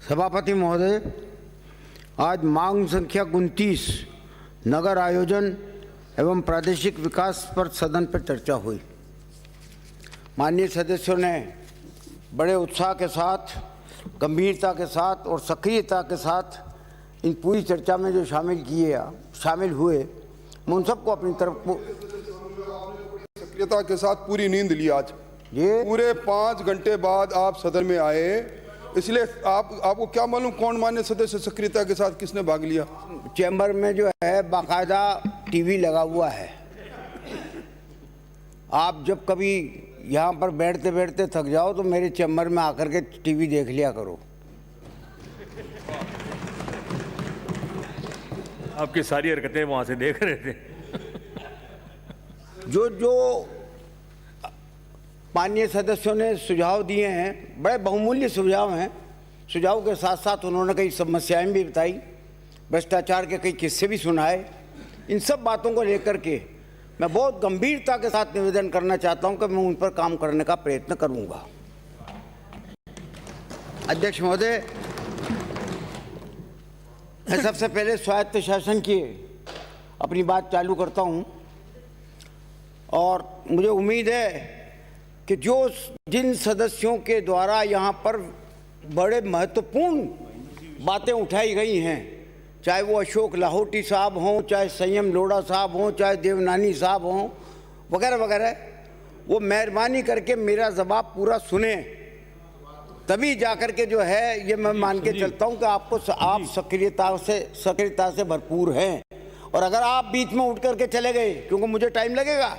सभापति महोदय, आज मांग संख्या 29 नगर आयोजन एवं प्रादेशिक विकास पर सदन पर चर्चा हुई। माननीय सदस्यों ने बड़े उत्साह के साथ, गंभीरता के साथ और सक्रियता के साथ इन पूरी चर्चा में जो शामिल हुए, मैं उन सबको अपनी तरफ सक्रियता के साथ पूरी नींद ली। आज ये पूरे 5 घंटे बाद आप सदन में आए, इसलिए आपको क्या मालूम कौन मान्य सदस्य सक्रियता के साथ किसने भाग लिया? चैम्बर में जो है बाकायदा टीवी लगा हुआ है। आप जब कभी यहाँ पर बैठते बैठते थक जाओ तो मेरे चैम्बर में आकर के टीवी देख लिया करो। आपकी सारी हरकतें वहां से देख रहे थे। जो माननीय सदस्यों ने सुझाव दिए हैं, बड़े बहुमूल्य सुझाव हैं। सुझाव के साथ साथ उन्होंने कई समस्याएं भी बताई, भ्रष्टाचार के कई किस्से भी सुनाए। इन सब बातों को लेकर के मैं बहुत गंभीरता के साथ निवेदन करना चाहता हूं कि मैं उन पर काम करने का प्रयत्न करूंगा। अध्यक्ष महोदय, मैं सबसे पहले स्वायत्त शासन की अपनी बात चालू करता हूं और मुझे उम्मीद है कि जिन सदस्यों के द्वारा यहाँ पर बड़े महत्वपूर्ण बातें उठाई गई हैं, चाहे वो अशोक लाहौटी साहब हों, चाहे संयम लोढ़ा साहब हों, चाहे देवनानी साहब हों, वगैरह वगैरह, वो मेहरबानी करके मेरा जवाब पूरा सुने, तभी जाकर के जो है ये मैं मान के चलता हूँ कि आप सक्रियता से भरपूर हैं। और अगर आप बीच में उठ करके चले गए, क्योंकि मुझे टाइम लगेगा,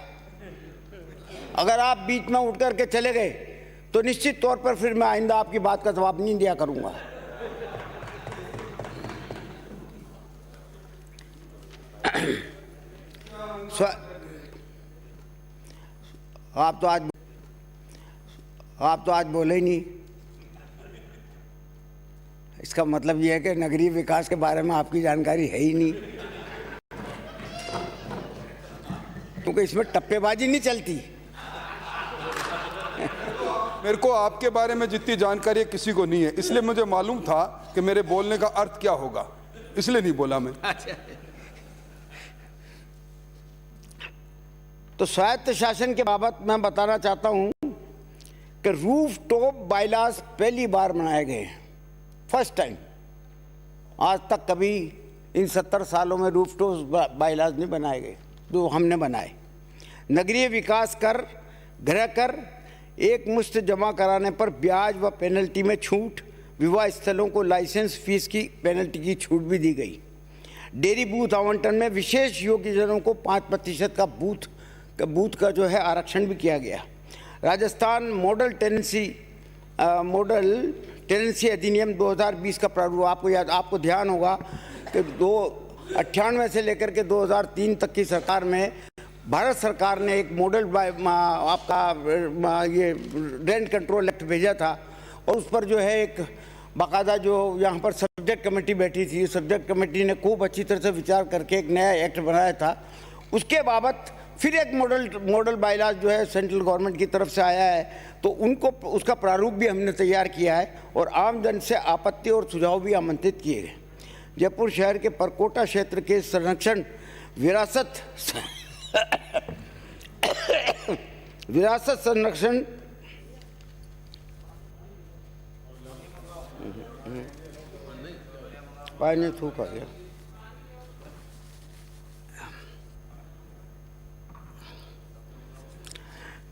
अगर आप बीच में उठ करके चले गए तो निश्चित तौर पर फिर मैं आइंदा आपकी बात का जवाब नहीं दिया करूंगा। आप तो आज बोले ही नहीं। इसका मतलब यह है कि नगरीय विकास के बारे में आपकी जानकारी है ही नहीं, क्योंकि इसमें टप्पेबाजी नहीं चलती। मेरे को आपके बारे में जितनी जानकारी किसी को नहीं है, इसलिए मुझे मालूम था कि मेरे बोलने का अर्थ क्या होगा, इसलिए नहीं बोला मैं। तो स्वायत्त शासन के बाबत मैं बताना चाहता हूं कि रूफ टॉप बायलॉज पहली बार बनाए गए हैं, फर्स्ट टाइम। आज तक कभी इन 70 सालों में रूफ टॉप बायलॉज नहीं बनाए गए, जो हमने बनाए। नगरीय विकास कर, गृह कर, एक मुश्त जमा कराने पर ब्याज व पेनल्टी में छूट, विवाह स्थलों को लाइसेंस फीस की पेनल्टी की छूट भी दी गई। डेयरी बूथ आवंटन में विशेष योग्यजनों को 5% का बूथ का जो है आरक्षण भी किया गया। राजस्थान मॉडल टेनेंसी अधिनियम 2020 का प्रारूप आपको ध्यान होगा कि 1998 से लेकर के 2003 तक की सरकार में भारत सरकार ने एक मॉडल ये रेंट कंट्रोल एक्ट भेजा था, और उस पर जो है एक बाकायदा जो यहाँ पर सब्जेक्ट कमेटी बैठी थी, सब्जेक्ट कमेटी ने खूब अच्छी तरह से विचार करके एक नया एक्ट बनाया था। उसके बाबत फिर एक मॉडल बायलॉज जो है सेंट्रल गवर्नमेंट की तरफ से आया है, तो उनको उसका प्रारूप भी हमने तैयार किया है और आम जन से आपत्ति और सुझाव भी आमंत्रित किए गए। जयपुर शहर के परकोटा क्षेत्र के संरक्षण विरासत संरक्षण पानी थूक आ गया।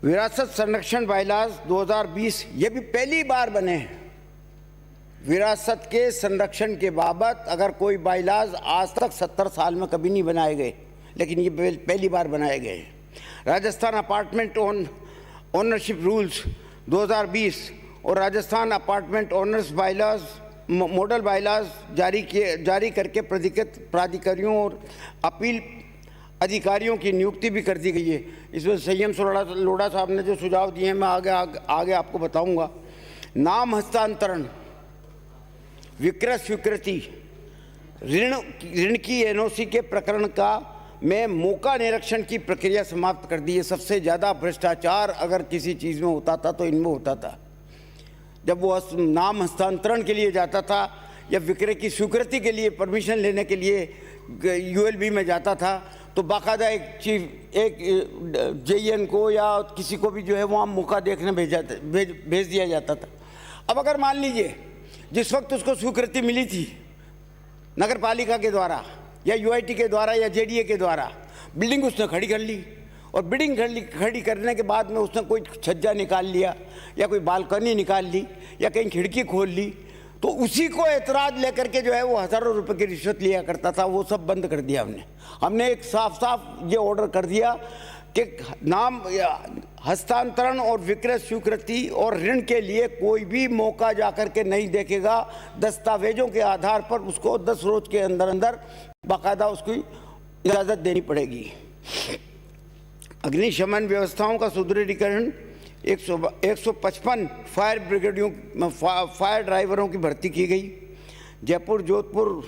विरासत संरक्षण बायलॉज 2020 ये भी पहली बार बने हैं। विरासत के संरक्षण के बाबत अगर कोई बायलॉज आज तक 70 साल में कभी नहीं बनाए गए, लेकिन ये पहली बार बनाए गए हैं। राजस्थान अपार्टमेंट ओनरशिप रूल्स 2020 और Rajasthan apartment owners bylaws model bylaws जारी करके प्राधिकारियों और अपील अधिकारियों की नियुक्ति भी कर दी गई है। इसमें संयम लोढ़ा साहब ने जो सुझाव दिए हैं मैं आगे आपको बताऊंगा। नाम हस्तांतरण, विक्रय स्वीकृति, ऋण की एनओसी के प्रकरण में मौका निरीक्षण की प्रक्रिया समाप्त कर दी है। सबसे ज़्यादा भ्रष्टाचार अगर किसी चीज़ में होता था तो इनमें होता था। जब वो नाम हस्तांतरण के लिए जाता था या विक्रय की स्वीकृति के लिए परमिशन लेने के लिए यूएलबी में जाता था, तो बाकायदा एक जेईएन को या किसी को भी जो है वहाँ मौका देखने भेज दिया जाता था। अब अगर मान लीजिए जिस वक्त उसको स्वीकृति मिली थी नगर पालिका के द्वारा या यूआईटी के द्वारा या जेडीए के द्वारा, बिल्डिंग उसने खड़ी कर ली और बिल्डिंग खड़ी करने के बाद में उसने कोई छज्जा निकाल लिया या कोई बालकनी निकाल ली या कहीं खिड़की खोल ली, तो उसी को एतराज लेकर के जो है वो हज़ारों रुपए की रिश्वत लिया करता था। वो सब बंद कर दिया हमने एक साफ साफ ये ऑर्डर कर दिया कि नाम हस्तांतरण और विक्रय स्वीकृति और ऋण के लिए कोई भी मौका जाकर के नहीं देखेगा। दस्तावेजों के आधार पर उसको 10 रोज के अंदर अंदर बाकायदा उसकी इजाज़त देनी पड़ेगी। अग्निशमन व्यवस्थाओं का सुदृढ़ीकरण 155 फायर ब्रिगेडियों फायर ड्राइवरों की भर्ती की गई। जयपुर, जोधपुर,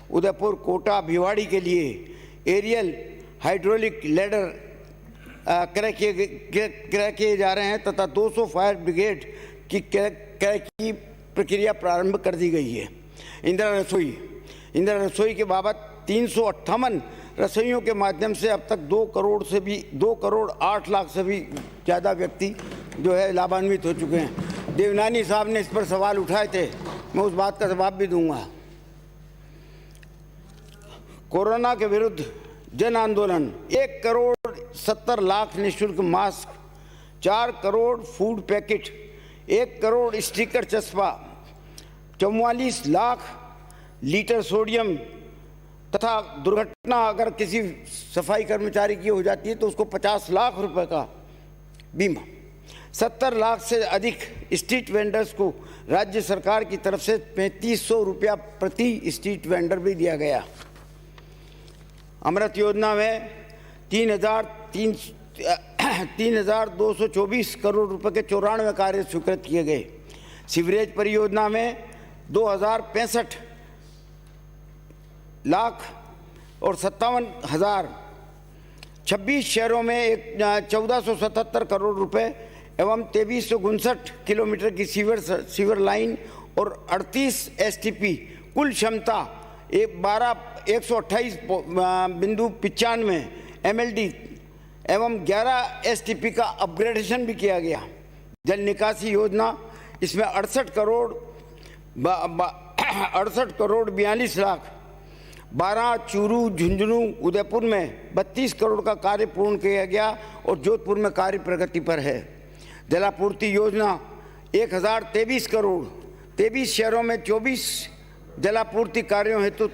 उदयपुर, कोटा, भिवाड़ी के लिए एरियल हाइड्रोलिक लैडर क्रय किए जा रहे हैं तथा 200 फायर ब्रिगेड की क्रय की प्रक्रिया प्रारंभ कर दी गई है। इंदिरा रसोई के बाबत 358 रसोइयों के माध्यम से अब तक 2 करोड़ 8 लाख से भी ज़्यादा व्यक्ति जो है लाभान्वित हो चुके हैं। देवनानी साहब ने इस पर सवाल उठाए थे, मैं उस बात का जवाब भी दूंगा। कोरोना के विरुद्ध जन आंदोलन, 1 करोड़ 70 लाख निःशुल्क mask, 4 crore food packet, 1 crore sticker चस्पा, 44 लाख लीटर सोडियम तथा दुर्घटना अगर किसी सफाई कर्मचारी की हो जाती है तो उसको 50 लाख रुपए का बीमा, 70 लाख से अधिक स्ट्रीट वेंडर्स को राज्य सरकार की तरफ से 3500 रुपया प्रति स्ट्रीट वेंडर भी दिया गया। अमृत योजना में 3,224 करोड़ रुपए के 94 कार्य स्वीकृत किए गए। सीवरेज परियोजना में 2,065 लाख और 57,000, 26 शहरों में 1,477 करोड़ रुपए एवं 2359 किलोमीटर की सीवर लाइन और 38 एसटीपी, कुल क्षमता 128.95 MLD एवं 11 एसटीपी का अपग्रेडेशन भी किया गया। जल निकासी योजना, इसमें 68 करोड़ 42 लाख, 12 चूरू, झुंझुनू, उदयपुर में 32 करोड़ का कार्य पूर्ण किया गया और जोधपुर में कार्य प्रगति पर है। जलापूर्ति योजना 1023 करोड़, 23 शहरों में 24 जलापूर्ति कार्यों हेतु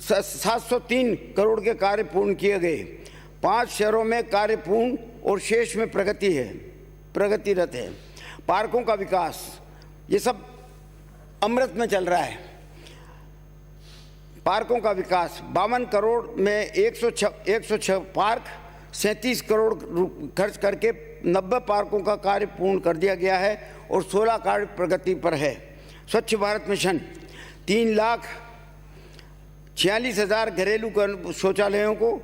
703 करोड़ के कार्य पूर्ण किए गए। 5 शहरों में कार्य पूर्ण और शेष में प्रगतिरत है। पार्कों का विकास, ये सब अमृत में चल रहा है। पार्कों का विकास 52 करोड़ में 106 पार्क, 37 करोड़ खर्च करके 90 पार्कों का कार्य पूर्ण कर दिया गया है और 16 कार्य प्रगति पर है। स्वच्छ भारत मिशन 3,46,000 घरेलू शौचालयों को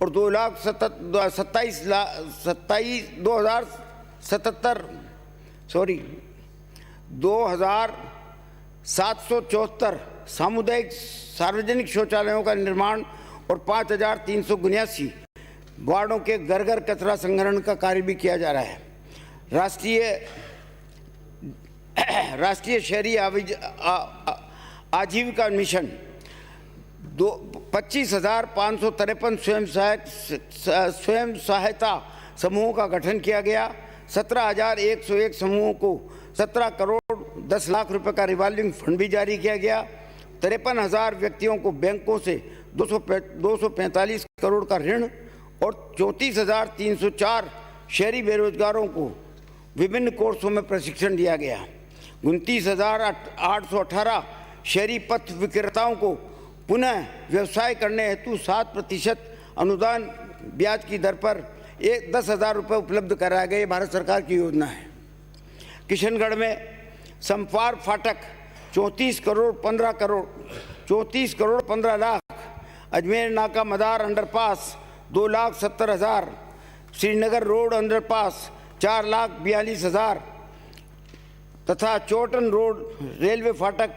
और 2,774 सामुदायिक सार्वजनिक शौचालयों का निर्माण और 5,379 वार्डों के घर घर कचरा संग्रहण का कार्य भी किया जा रहा है। राष्ट्रीय शहरी आजीविका मिशन 25,553 स्वयं सहायता समूहों का गठन किया गया। 17,101 समूहों को 17 करोड़ 10 लाख रुपए का रिवॉल्विंग फंड भी जारी किया गया। 53,000 व्यक्तियों को बैंकों से 245 करोड़ का ऋण और 34,304 शहरी बेरोजगारों को विभिन्न कोर्सों में प्रशिक्षण दिया गया। 29,818 शहरी पथ विक्रेताओं को पुनः व्यवसाय करने हेतु 7% अनुदान ब्याज की दर पर 10,000 रुपये उपलब्ध कराए गए। भारत सरकार की योजना है। किशनगढ़ में संफार फाटक 34 करोड़ 15 लाख, अजमेर नाका मदार अंडरपास 2,70,000, श्रीनगर रोड अंडरपास 4,42,000, तथा चौटन रोड रेलवे फाटक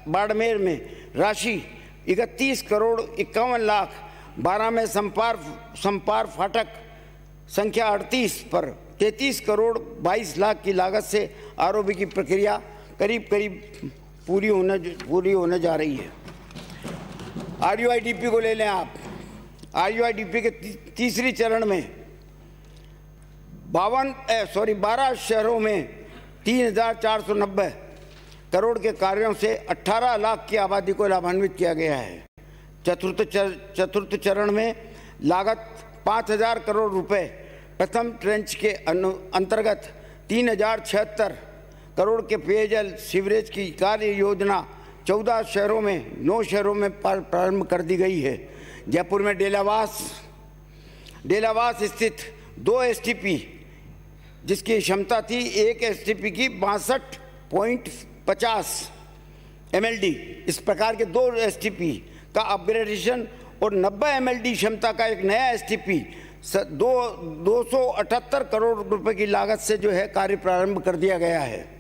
बाड़मेर में राशि 31 करोड़ 51 लाख 12 में संपार फाटक संख्या 38 पर 33 करोड़ 22 लाख की लागत से आरओबी की प्रक्रिया करीब पूरी होने जा रही है। आरयूआईडीपी को ले लें आप। आरयूआईडीपी के तीसरी चरण में 12 शहरों में 3,490 करोड़ के कार्यों से 18 लाख की आबादी को लाभान्वित किया गया है। चतुर्थ चरण में लागत 5,000 करोड़ रुपए प्रथम ट्रेंच के अंतर्गत 3,076 करोड़ के पेयजल सीवरेज की कार्य योजना 14 शहरों में 9 शहरों में प्रारंभ कर दी गई है। जयपुर में डेलावास स्थित 2 एसटीपी जिसकी क्षमता थी 1 एसटीपी की 62.50 एमएलडी, इस प्रकार के 2 एसटीपी का अपग्रेडेशन और 90 एमएलडी क्षमता का एक नया एसटीपी 278 करोड़ रुपए की लागत से जो है कार्य प्रारंभ कर दिया गया है।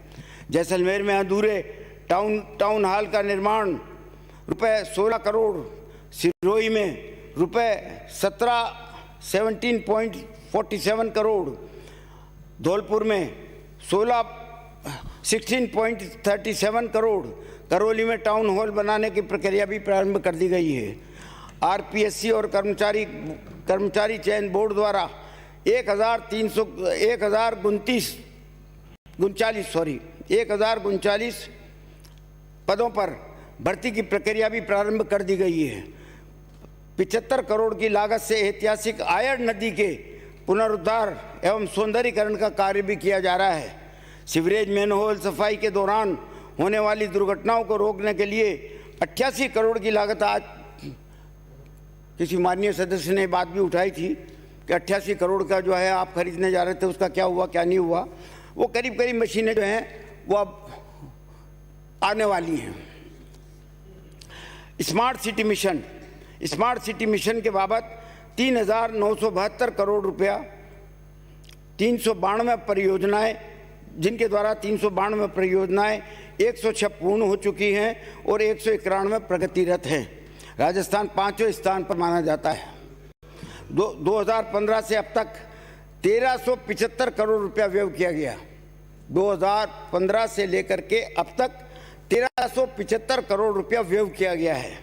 जैसलमेर में अधूरे टाउन हॉल का निर्माण रुपए 16 करोड़, सिरोही में रुपए 17.47 करोड़, धौलपुर में 16.37 करोड़, करौली में टाउन हॉल बनाने की प्रक्रिया भी प्रारंभ कर दी गई है। आरपीएससी और कर्मचारी चयन बोर्ड द्वारा 1039 पदों पर भर्ती की प्रक्रिया भी प्रारंभ कर दी गई है। 75 करोड़ की लागत से ऐतिहासिक आयड़ नदी के पुनरुद्धार एवं सौंदर्यीकरण का कार्य भी किया जा रहा है। सीवरेज मैनहोल सफाई के दौरान होने वाली दुर्घटनाओं को रोकने के लिए 88 करोड़ की लागत, आज किसी माननीय सदस्य ने बात भी उठाई थी कि 88 करोड़ का जो है आप खरीदने जा रहे थे, उसका क्या हुआ क्या नहीं हुआ। वो करीब मशीनें जो हैं वो अब आने वाली हैं। स्मार्ट सिटी मिशन के बाबत 3,972 करोड़ रुपया 392 परियोजनाएं, जिनके द्वारा 392 परियोजनाएं 106 पूर्ण हो चुकी हैं और 191 प्रगतिरत हैं। राजस्थान 5वें स्थान पर माना जाता है। 2015 से अब तक 1,375 करोड़ रुपया व्यय किया गया। 2015 से लेकर के अब तक 1,375 करोड़ रुपया व्यय किया गया है।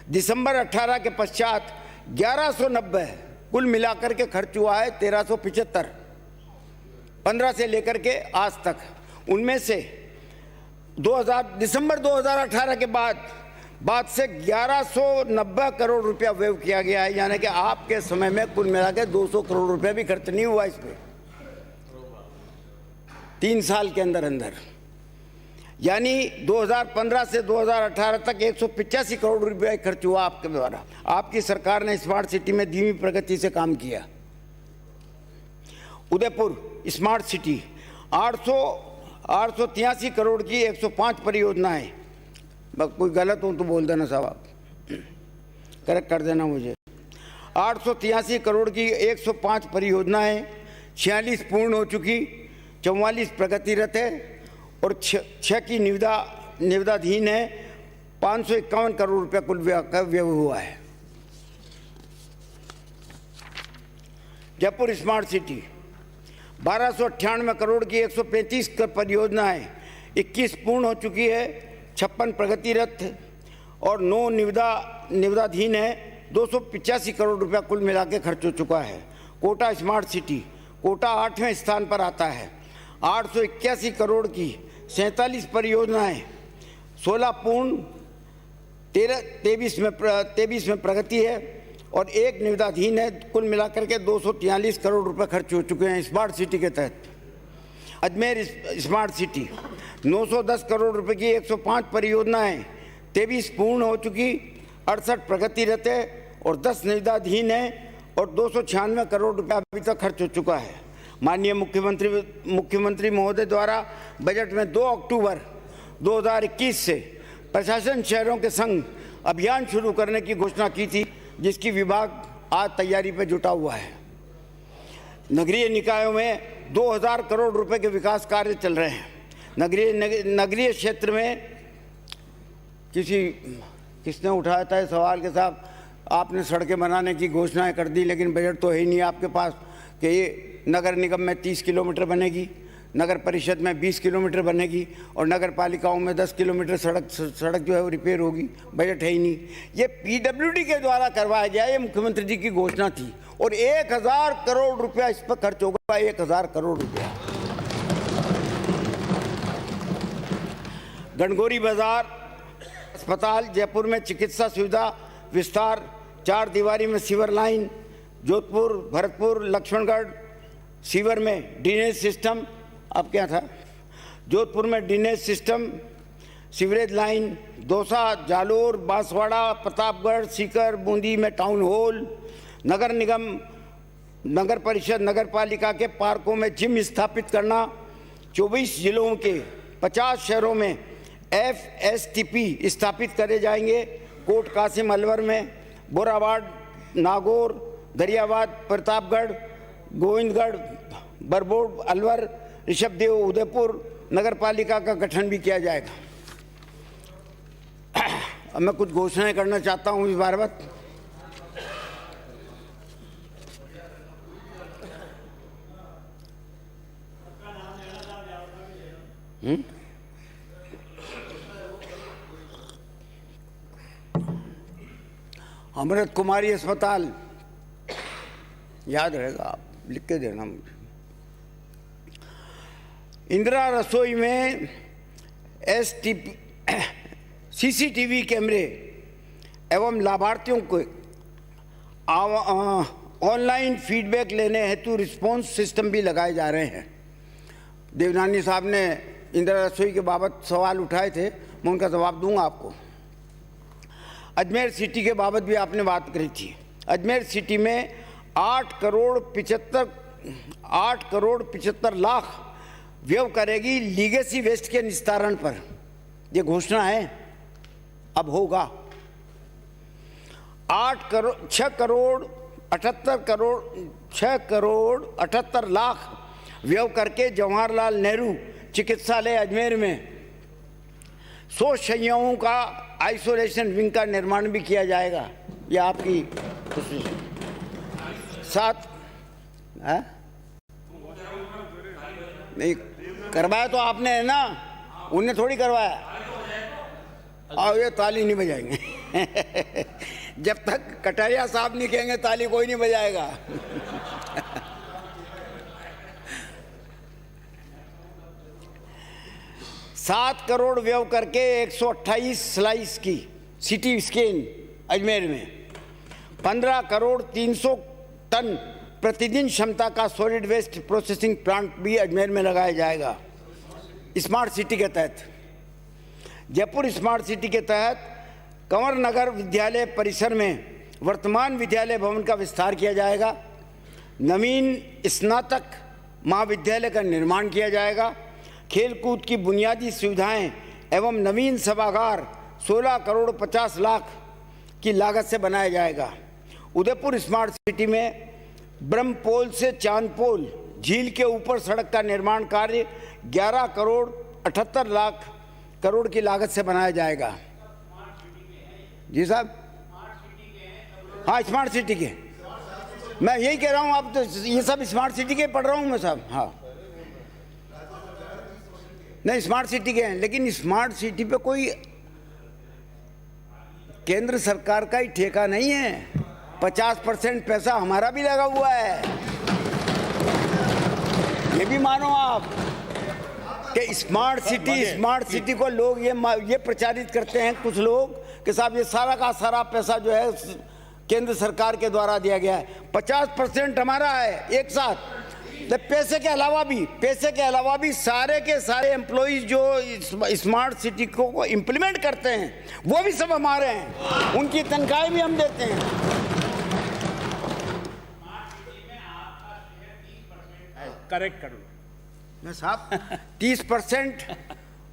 दिसंबर 18 के पश्चात 1,190 कुल मिलाकर के खर्च हुआ है 1,375 15 से लेकर के आज तक। उनमें से दिसंबर 2018 के बाद से 1,190 करोड़ रुपया व्यय किया गया है, यानी कि आपके समय में कुल मिला के 200 करोड़ रुपया भी खर्च नहीं हुआ इसमें 3 साल के अंदर। यानी 2015 से 2018 तक 185 करोड़ रुपया खर्च हुआ आपके द्वारा। आपकी सरकार ने स्मार्ट सिटी में धीमी प्रगति से काम किया। उदयपुर स्मार्ट सिटी 883 करोड़ की 105 परियोजनाएं, कोई गलत हो तो बोल देना साहब, आप करेक्ट कर देना मुझे। 883 करोड़ की 105 परियोजनाएं 46 पूर्ण हो चुकी, 44 प्रगतिरत है और 6 की निविदाधीन है। 551 करोड़ रुपया कुल व्यय हुआ है। जयपुर स्मार्ट सिटी 1298 करोड़ की 135 परियोजनाएं 21 पूर्ण हो चुकी है, 56 प्रगतिरत और 9 निविदाधीन है। 285 करोड़ रुपया कुल मिला के खर्च हो चुका है। कोटा स्मार्ट सिटी, कोटा 8वें स्थान पर आता है। 881 करोड़ की 47 परियोजनाएं 16 पूर्ण, 23 में प्रगति है और 1 निविदाधीन है। कुल मिलाकर के 243 करोड़ रुपए खर्च हो चुके हैं स्मार्ट सिटी के तहत। अजमेर स्मार्ट सिटी 910 करोड़ रुपए की 105 परियोजनाएं 23 पूर्ण हो चुकी, 68 प्रगतिरत है और 10 निविदाधीन है और 296 करोड़ रुपया अभी तक खर्च हो चुका है। माननीय मुख्यमंत्री महोदय द्वारा बजट में 2 अक्टूबर 2021 से प्रशासन शहरों के संग अभियान शुरू करने की घोषणा की थी, जिसकी विभाग आज तैयारी पर जुटा हुआ है। नगरीय निकायों में 2000 करोड़ रुपए के विकास कार्य चल रहे हैं। नगरीय क्षेत्र में किसने उठाया था सवाल के साहब, आपने सड़कें बनाने की घोषणाएं कर दी लेकिन बजट तो है ही नहीं आपके पास कि ये नगर निगम में 30 किलोमीटर बनेगी, नगर परिषद में 20 किलोमीटर बनेगी और नगर पालिकाओं में 10 किलोमीटर सड़क जो है वो रिपेयर होगी। बजट है ही नहीं। ये पीडब्ल्यूडी के द्वारा करवाया गया, ये मुख्यमंत्री जी की घोषणा थी और 1000 करोड़ रुपया इस पर खर्च होगा, 1000 करोड़ रुपया। गणगौरी बाजार अस्पताल, जयपुर में चिकित्सा सुविधा विस्तार, 4 दीवारी में sewer line, Jodhpur, Bharatpur, Laxmangarh sewer में ड्रेनेज सिस्टम, अब क्या था, जोधपुर में drainage system, sewerage line, Dausa, Jalore, Banswara, Pratapgarh, Sikar, Bundi में टाउन हॉल, नगर निगम, नगर परिषद, नगर पालिका के पार्कों में जिम स्थापित करना, 24 जिलों के 50 शहरों में FSTP स्थापित करे जाएंगे, कोट कासिम अलवर में, बोरावाड, नागौर, गरियाबाद, प्रतापगढ़, गोविंदगढ़, बरबोड, अलवर, ऋषभदेव, उदयपुर नगर पालिका का गठन भी किया जाएगा। अब मैं कुछ घोषणाएं करना चाहता हूं इस बार बात। अमृत कुमारी अस्पताल, याद रहेगा, आप लिख के देना मुझे। इंदिरा रसोई में CCTV कैमरे एवं लाभार्थियों को ऑनलाइन फीडबैक लेने हेतु रिस्पॉन्स सिस्टम भी लगाए जा रहे हैं। देवनानी साहब ने इंदिरा रसोई के बाबत सवाल उठाए थे, मैं उनका जवाब दूंगा आपको। अजमेर सिटी के बाबत भी आपने बात करी थी। अजमेर सिटी में 8 करोड़ 75 लाख व्यय करेगी लीगेसी वेस्ट के निस्तारण पर। ये घोषणा है, अब होगा। 6 करोड़ 78 लाख व्यय करके जवाहरलाल नेहरू चिकित्सालय अजमेर में 100 शैय्याओं का आइसोलेशन विंग का निर्माण भी किया जाएगा। ये आपकी खुशी है। साथ नहीं करवाया तो आपने है ना, उन्हें थोड़ी करवाया। और ये ताली नहीं बजाएंगे जब तक कटारिया साहब नहीं कहेंगे ताली कोई नहीं बजाएगा। 7 करोड़ व्यय करके 128 स्लाइस की सिटी स्कैन अजमेर में, 15 करोड़ 300 टन प्रतिदिन क्षमता का सॉलिड वेस्ट प्रोसेसिंग प्लांट भी अजमेर में लगाया जाएगा। स्मार्ट सिटी के तहत जयपुर स्मार्ट सिटी के तहत कंवर नगर विद्यालय परिसर में वर्तमान विद्यालय भवन का विस्तार किया जाएगा। नवीन स्नातक महाविद्यालय का निर्माण किया जाएगा। खेलकूद की बुनियादी सुविधाएं एवं नवीन सभागार 16 करोड़ 50 लाख की लागत से बनाया जाएगा। उदयपुर स्मार्ट सिटी में ब्रह्मपोल से चांदपोल झील के ऊपर सड़क का निर्माण कार्य 11 करोड़ 78 लाख करोड़ की लागत से बनाया जाएगा। जी साहब, हाँ स्मार्ट सिटी के, मैं यही कह रहा हूँ। आप तो ये सब स्मार्ट सिटी के पढ़ रहा हूँ मैं साहब। हाँ नहीं स्मार्ट सिटी के हैं, लेकिन स्मार्ट सिटी पे कोई केंद्र सरकार का ही ठेका नहीं है। 50% पैसा हमारा भी लगा हुआ है। ये भी मानो आप कि स्मार्ट सिटी को लोग ये प्रचारित करते हैं कुछ लोग कि साहब ये सारा का सारा पैसा जो है केंद्र सरकार के द्वारा दिया गया है। 50% हमारा है एक साथ। तो पैसे के अलावा भी सारे के सारे एम्प्लॉइज जो स्मार्ट सिटी को इम्प्लीमेंट करते हैं वो भी सब हमारे हैं। उनकी तनख्वाहें भी हम देते हैं। करेक्ट कर लो मैं साहब 30%,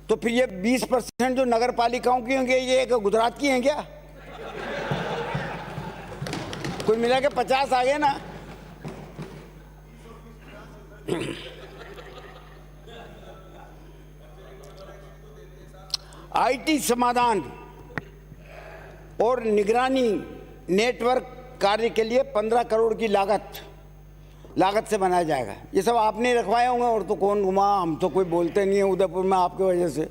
तो फिर ये 20% जो नगर पालिकाओं की होंगे ये गुजरात की हैं क्या? कुल मिला के 50 आ गए ना। आईटी समाधान और निगरानी नेटवर्क कार्य के लिए 15 करोड़ की लागत से बनाया जाएगा। ये सब आपने रखवाए होंगे, और तो कौन घुमा, हम तो कोई बोलते नहीं है उदयपुर में आपकी वजह से।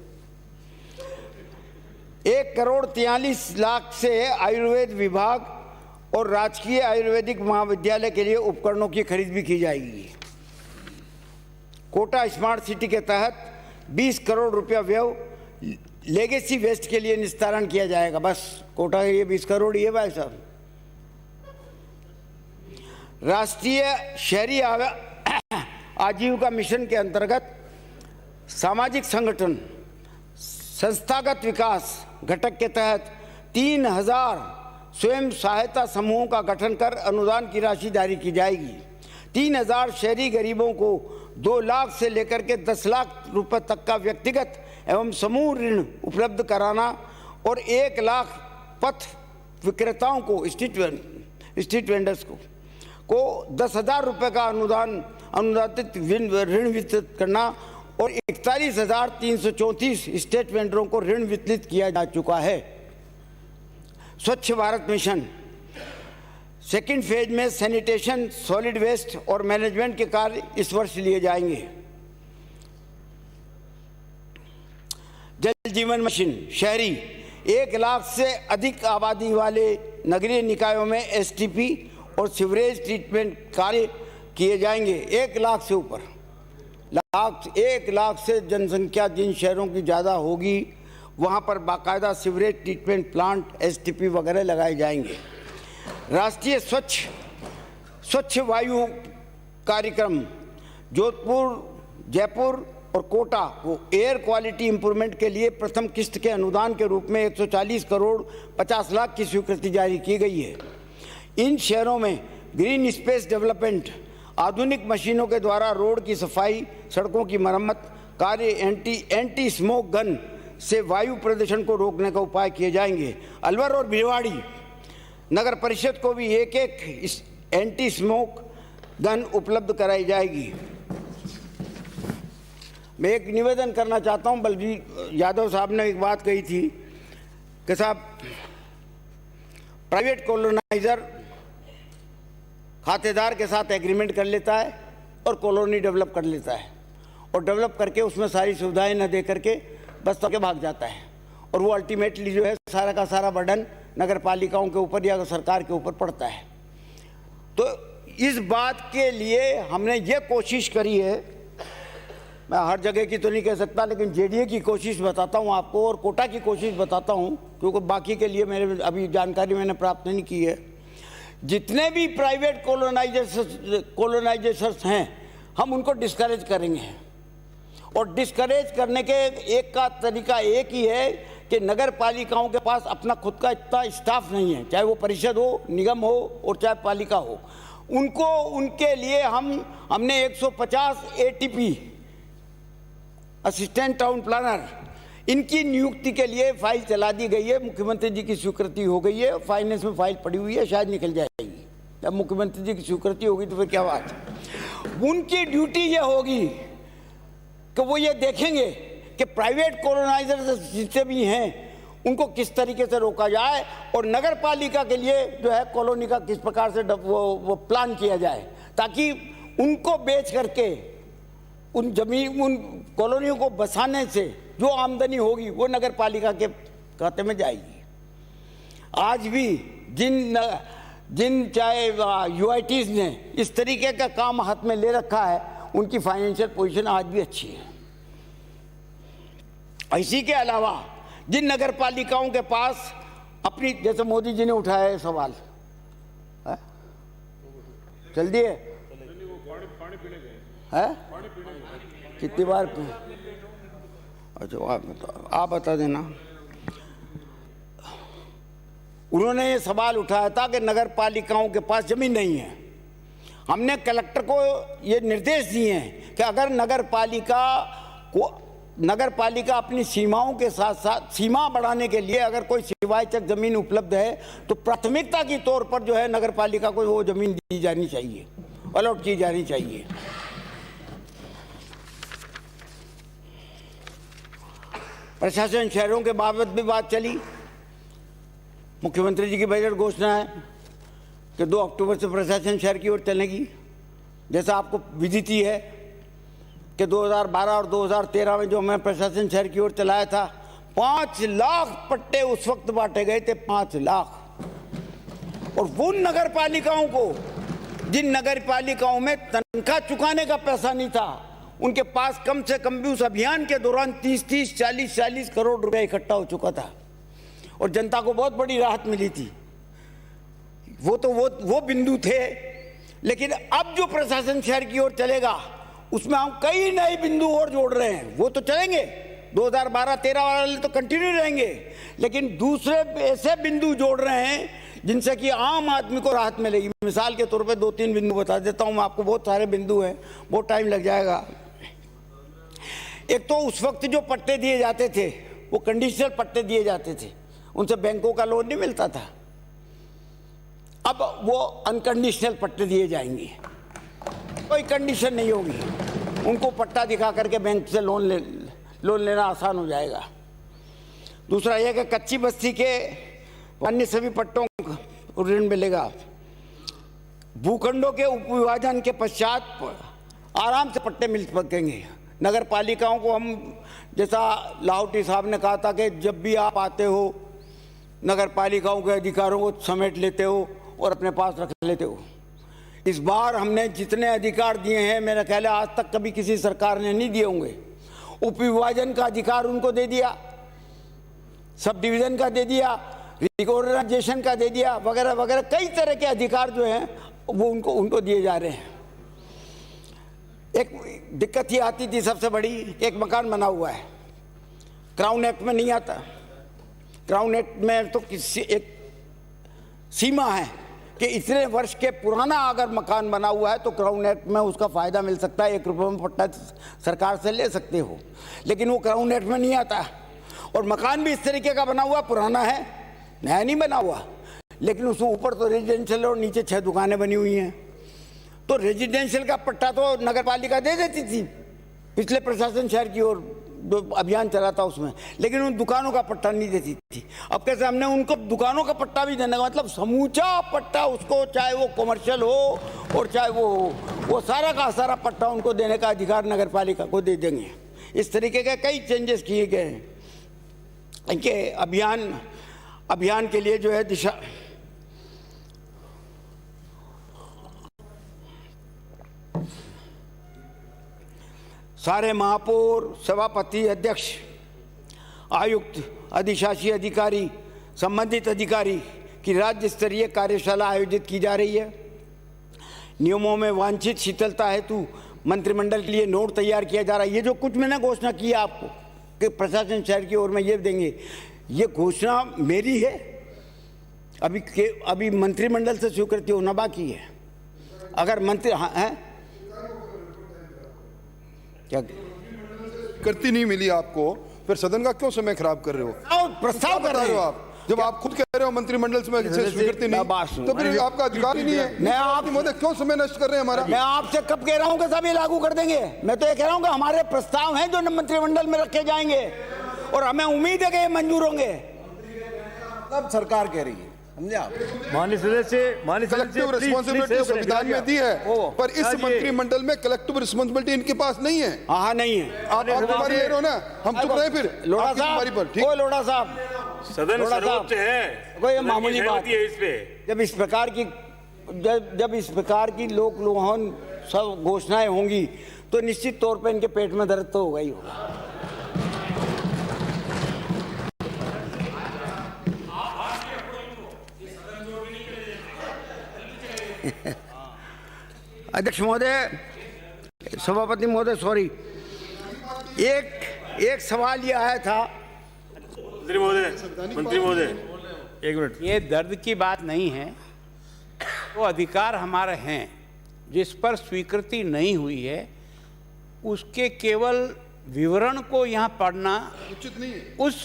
1,43,00,000 से आयुर्वेद विभाग और राजकीय आयुर्वेदिक महाविद्यालय के लिए उपकरणों की खरीद भी की जाएगी। कोटा स्मार्ट सिटी के तहत 20 करोड़ रुपया व्यय लेगेसी वेस्ट के लिए निस्तारण किया जाएगा। बस कोटा के ये 20 करोड़ ही है भाई साहब। राष्ट्रीय शहरी आजीविका मिशन के अंतर्गत सामाजिक संगठन संस्थागत विकास घटक के तहत 3,000 स्वयं सहायता समूहों का गठन कर अनुदान की राशि जारी की जाएगी। 3,000 शहरी गरीबों को 2 लाख से लेकर के 10 लाख रुपए तक का व्यक्तिगत एवं समूह ऋण उपलब्ध कराना और 1 लाख पथ विक्रेताओं को स्ट्रीट वेंडर्स को 10,000 रुपये का अनुदानित ऋण वितरित करना और 41,334 स्टेट वेंडरों को ऋण वितरित किया जा चुका है। स्वच्छ भारत मिशन सेकंड फेज में सैनिटेशन, सॉलिड वेस्ट और मैनेजमेंट के कार्य इस वर्ष लिए जाएंगे। जल जीवन मिशन शहरी 1 लाख से अधिक आबादी वाले नगरीय निकायों में एसटीपी और सीवरेज ट्रीटमेंट कार्य किए जाएंगे। 1 लाख से ऊपर 1 लाख से जनसंख्या जिन शहरों की ज़्यादा होगी वहाँ पर बाकायदा सीवरेज ट्रीटमेंट प्लांट, एसटीपी वगैरह लगाए जाएंगे। राष्ट्रीय स्वच्छ वायु कार्यक्रम जोधपुर, जयपुर और कोटा को एयर क्वालिटी इंप्रूवमेंट के लिए प्रथम किस्त के अनुदान के रूप में 140 करोड़ 50 लाख की स्वीकृति जारी की गई है। इन शहरों में ग्रीन स्पेस डेवलपमेंट, आधुनिक मशीनों के द्वारा रोड की सफाई, सड़कों की मरम्मत कार्य, एंटी स्मोक गन से वायु प्रदूषण को रोकने का उपाय किए जाएंगे। अलवर और भिवाड़ी नगर परिषद को भी एक एंटी स्मोक गन उपलब्ध कराई जाएगी। मैं एक निवेदन करना चाहता हूं, बलबीर यादव साहब ने एक बात कही थी कि साहब प्राइवेट कॉलोनाइजर खातेदार के साथ एग्रीमेंट कर लेता है और कॉलोनी डेवलप कर लेता है, और डेवलप करके उसमें सारी सुविधाएं न दे करके बस तो के भाग जाता है, और वो अल्टीमेटली जो है सारा का सारा बर्डन नगर पालिकाओं के ऊपर या सरकार के ऊपर पड़ता है। तो इस बात के लिए हमने ये कोशिश करी है, मैं हर जगह की तो नहीं कह सकता, लेकिन जेडीए की कोशिश बताता हूँ आपको और कोटा की कोशिश बताता हूँ, क्योंकि बाकी के लिए मेरे अभी जानकारी मैंने प्राप्त नहीं की है। जितने भी प्राइवेट कॉलोनाइजेशंस हैं हम उनको डिस्करेज करेंगे, और डिस्करेज करने के एक का तरीका एक ही है कि नगर पालिकाओं के पास अपना खुद का इतना स्टाफ नहीं है, चाहे वो परिषद हो, निगम हो और चाहे पालिका हो, उनको उनके लिए हमने 150 एटीपी असिस्टेंट टाउन प्लानर इनकी नियुक्ति के लिए फाइल चला दी गई है। मुख्यमंत्री जी की स्वीकृति हो गई है, फाइनेंस में फाइल पड़ी हुई है, शायद निकल जाएगी। जब मुख्यमंत्री जी की स्वीकृति होगी तो फिर क्या बात है। उनकी ड्यूटी ये होगी कि वो ये देखेंगे कि प्राइवेट कॉलोनाइजर जितने भी हैं उनको किस तरीके से रोका जाए, और नगर पालिका के लिए जो है कॉलोनी का किस प्रकार से वो प्लान किया जाए, ताकि उनको बेच करके उन कॉलोनियों को बसाने से जो आमदनी होगी वो नगर पालिका के खाते में जाएगी। आज भी जिन चाहे यूआईटीज ने इस तरीके का काम हाथ में ले रखा है, उनकी फाइनेंशियल पोजीशन आज भी अच्छी है। इसी के अलावा जिन नगर पालिकाओं के पास अपनी, जैसे मोदी जी ने उठाया है सवाल, चल दिए है कितनी बार, अच्छा आप बता देना। उन्होंने ये सवाल उठाया था कि नगर पालिकाओं के पास जमीन नहीं है। हमने कलेक्टर को ये निर्देश दिए हैं कि अगर नगर पालिका अपनी सीमाओं के साथ साथ सीमा बढ़ाने के लिए अगर कोई सिवायचक जमीन उपलब्ध है तो प्राथमिकता के तौर पर जो है नगर पालिका को वो जमीन दी जानी चाहिए, अलॉट की जानी चाहिए। प्रशासन शहरों के बाबत भी बात चली। मुख्यमंत्री जी की बजट घोषणा है कि 2 अक्टूबर से प्रशासन शहर की ओर चलेगी। जैसा आपको विदित ही है कि 2012 और 2013 में जो हमने प्रशासन शहर की ओर चलाया था, 5 लाख पट्टे उस वक्त बांटे गए थे, 5 लाख। और वो नगर पालिकाओं को, जिन नगर पालिकाओं में तनख्वाह चुकाने का पैसा नहीं था, उनके पास कम से कम भी उस अभियान के दौरान 30-30, 40-40 करोड़ रुपए इकट्ठा हो चुका था और जनता को बहुत बड़ी राहत मिली थी। वो बिंदु थे। लेकिन अब जो प्रशासन शहर की ओर चलेगा उसमें हम कई नए बिंदु और जोड़ रहे हैं। वो तो चलेंगे, 2012-13 वाले तो कंटिन्यू रहेंगे, लेकिन दूसरे ऐसे बिंदु जोड़ रहे हैं जिनसे कि आम आदमी को राहत मिलेगी। मिसाल के तौर पे 2-3 बिंदु बता देता हूं मैं आपको, बहुत सारे बिंदु हैं, बहुत टाइम लग जाएगा। एक तो उस वक्त जो पट्टे दिए जाते थे वो कंडीशनल पट्टे दिए जाते थे, उनसे बैंकों का लोन नहीं मिलता था। अब वो अनकंडीशनल पट्टे दिए जाएंगे, कोई कंडीशन नहीं होगी, उनको पट्टा दिखा करके बैंक से लोन लेना आसान हो जाएगा। दूसरा यह कि कच्ची बस्ती के अन्य सभी पट्टों को ऋण मिलेगा। भूखंडों के उपविभाजन के पश्चात आराम से पट्टे मिल सकेंगे। नगर पालिकाओं को हम, जैसा लाहौटी साहब ने कहा था कि जब भी आप आते हो नगर पालिकाओं के अधिकारों को समेट लेते हो और अपने पास रख लेते हो। इस बार हमने जितने अधिकार दिए हैं, मेरा ख्याल है आज तक कभी किसी सरकार ने नहीं दिए होंगे। उपविभाजन का अधिकार उनको दे दिया, सब डिवीजन का दे दिया, रिकॉर्डाइजेशन का दे दिया, वगैरह वगैरह कई तरह के अधिकार जो हैं वो उनको दिए जा रहे हैं। एक दिक्कत ये आती थी सबसे बड़ी, एक मकान बना हुआ है, क्राउन एक्ट में नहीं आता। क्राउन एक्ट में तो किसी एक सीमा है कि इतने वर्ष के पुराना अगर मकान बना हुआ है तो क्राउन एक्ट में उसका फ़ायदा मिल सकता है, 1 रुपये में पट्टा सरकार से ले सकते हो, लेकिन वो क्राउन एक्ट में नहीं आता। और मकान भी इस तरीके का बना हुआ, पुराना है, नया नहीं बना हुआ, लेकिन उसके ऊपर तो रेजिडेंशियल और नीचे 6 दुकानें बनी हुई हैं। तो रेजिडेंशियल का पट्टा तो नगर पालिका दे देती थी पिछले प्रशासन शहर की ओर जो अभियान चला था उसमें, लेकिन उन दुकानों का पट्टा नहीं देती थी। अब कैसे हमने उनको दुकानों का पट्टा भी देने का मतलब समूचा पट्टा उसको, चाहे वो कमर्शियल हो और चाहे वो सारा का सारा पट्टा उनको देने का अधिकार नगर पालिका को दे देंगे। इस तरीके के कई चेंजेस किए गए हैं इनके अभियान के लिए जो है दिशा। सारे महापौर, सभापति, अध्यक्ष, आयुक्त, अधिशासी अधिकारी, संबंधित अधिकारी की राज्य स्तरीय कार्यशाला आयोजित की जा रही है। नियमों में वांछित शिथिलता हेतु मंत्रिमंडल के लिए नोट तैयार किया जा रहा है। ये जो कुछ मैंने घोषणा की है आपको कि प्रशासन शहर की ओर में ये देंगे, ये घोषणा मेरी है, अभी मंत्रिमंडल से स्वीकृति होना बाकी है। अगर मंत्री हैं क्या करती नहीं मिली आपको, फिर सदन का क्यों समय खराब कर रहे हो? प्रस्ताव कर रहे हो आप, जब आप खुद कह रहे हो मंत्रिमंडल से स्वीकृति नहीं, तो फिर आपका अधिकार ही नहीं है। मैं आप महोदय क्यों समय नष्ट कर रहे हैं हमारा? मैं आपसे कब कह रहा हूं कि सभी लागू कर देंगे? मैं तो ये कह रहा हूं कि हमारे प्रस्ताव हैं जो मंत्रिमंडल में रखे जाएंगे और हमें उम्मीद है कि ये मंजूर होंगे। अब सरकार कह रही है, समझे आप? माननीय कलेक्टिव रिस्पॉन्सिबिलिटी संविधान में दी है, पर इस मंत्रिमंडल में कलेक्टिव रिस्पॉन्सिबिलिटी इनके पास नहीं है। हाँ नहीं है। आप हमारी ले रहे हो ना, हम चुप रहे फिर लोढ़ा साहब पर। ठीक, लोढ़ा साहब, सदन सर्वोच्च है, कोई मामूली बात है इस पे। जब इस प्रकार की लोक लुभावन सब घोषणाएं होंगी तो निश्चित तौर पर इनके पेट में दर्द तो होगा ही होगा। अध्यक्ष महोदय, सभापति महोदय, सॉरी, एक सवाल ये आया था। मंत्री महोदय 1 मिनट। ये दर्द की बात नहीं है, वो अधिकार हमारे हैं जिस पर स्वीकृति नहीं हुई है उसके केवल विवरण को यहाँ पढ़ना उचित नहीं है, उस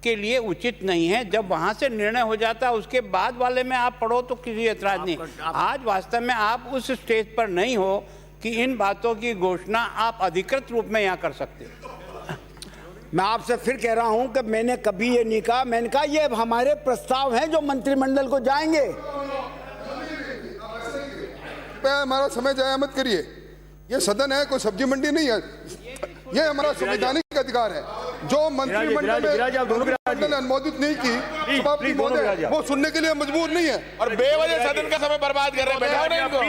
के लिए उचित नहीं है। जब वहाँ से निर्णय हो जाता है उसके बाद वाले में आप पढ़ो तो किसी एतराज नहीं। आज वास्तव में आप उस स्टेज पर नहीं हो कि इन बातों की घोषणा आप अधिकृत रूप में यहाँ कर सकते हो। मैं आपसे फिर कह रहा हूं कि मैंने कभी ये नहीं कहा, मैंने कहा ये हमारे प्रस्ताव हैं जो मंत्रिमंडल को जाएंगे। हमारा समय जाया मत करिए, ये सदन है, कोई सब्जी मंडी नहीं है। ये हमारा संवैधानिक अधिकार है। जो मंत्रिमंडल ने अनुमोदित नहीं की सभापति महोदय वो सुनने के लिए मजबूर नहीं है। और बेवजह सदन का समय बर्बाद कर रहे हैं। बैठाओ नहीं इनको।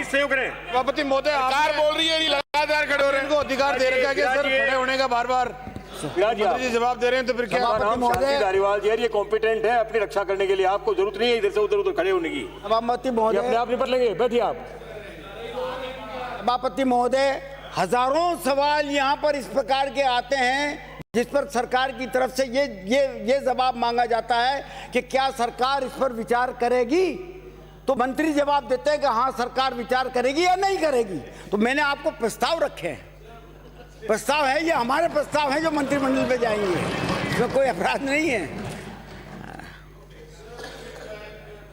सभापति महोदय सरकार बोल रही है, लगातार खड़े हो रहे हैं। इनको अधिकार दे रखा है कि सर खड़े होने का बार-बार मंत्री जी जवाब दे रहे हैं, तो फिर क्या? धारीवाल जी ये कॉम्पिटेंट है अपनी रक्षा करने के लिए, आपको जरूरत नहीं है इधर से उधर खड़े होने की। सभापति महोदय अपने आप निपट लेंगे, बैठिए आप। सभापति महोदय, हजारों सवाल यहाँ पर इस प्रकार के आते हैं जिस पर सरकार की तरफ से ये जवाब मांगा जाता है कि क्या सरकार इस पर विचार करेगी, तो मंत्री जवाब देते हैं कि हाँ सरकार विचार करेगी या नहीं करेगी। तो मैंने आपको प्रस्ताव रखे हैं, प्रस्ताव है, ये हमारे प्रस्ताव हैं जो मंत्रिमंडल पे जाएंगे, इसमें कोई अपराध नहीं है।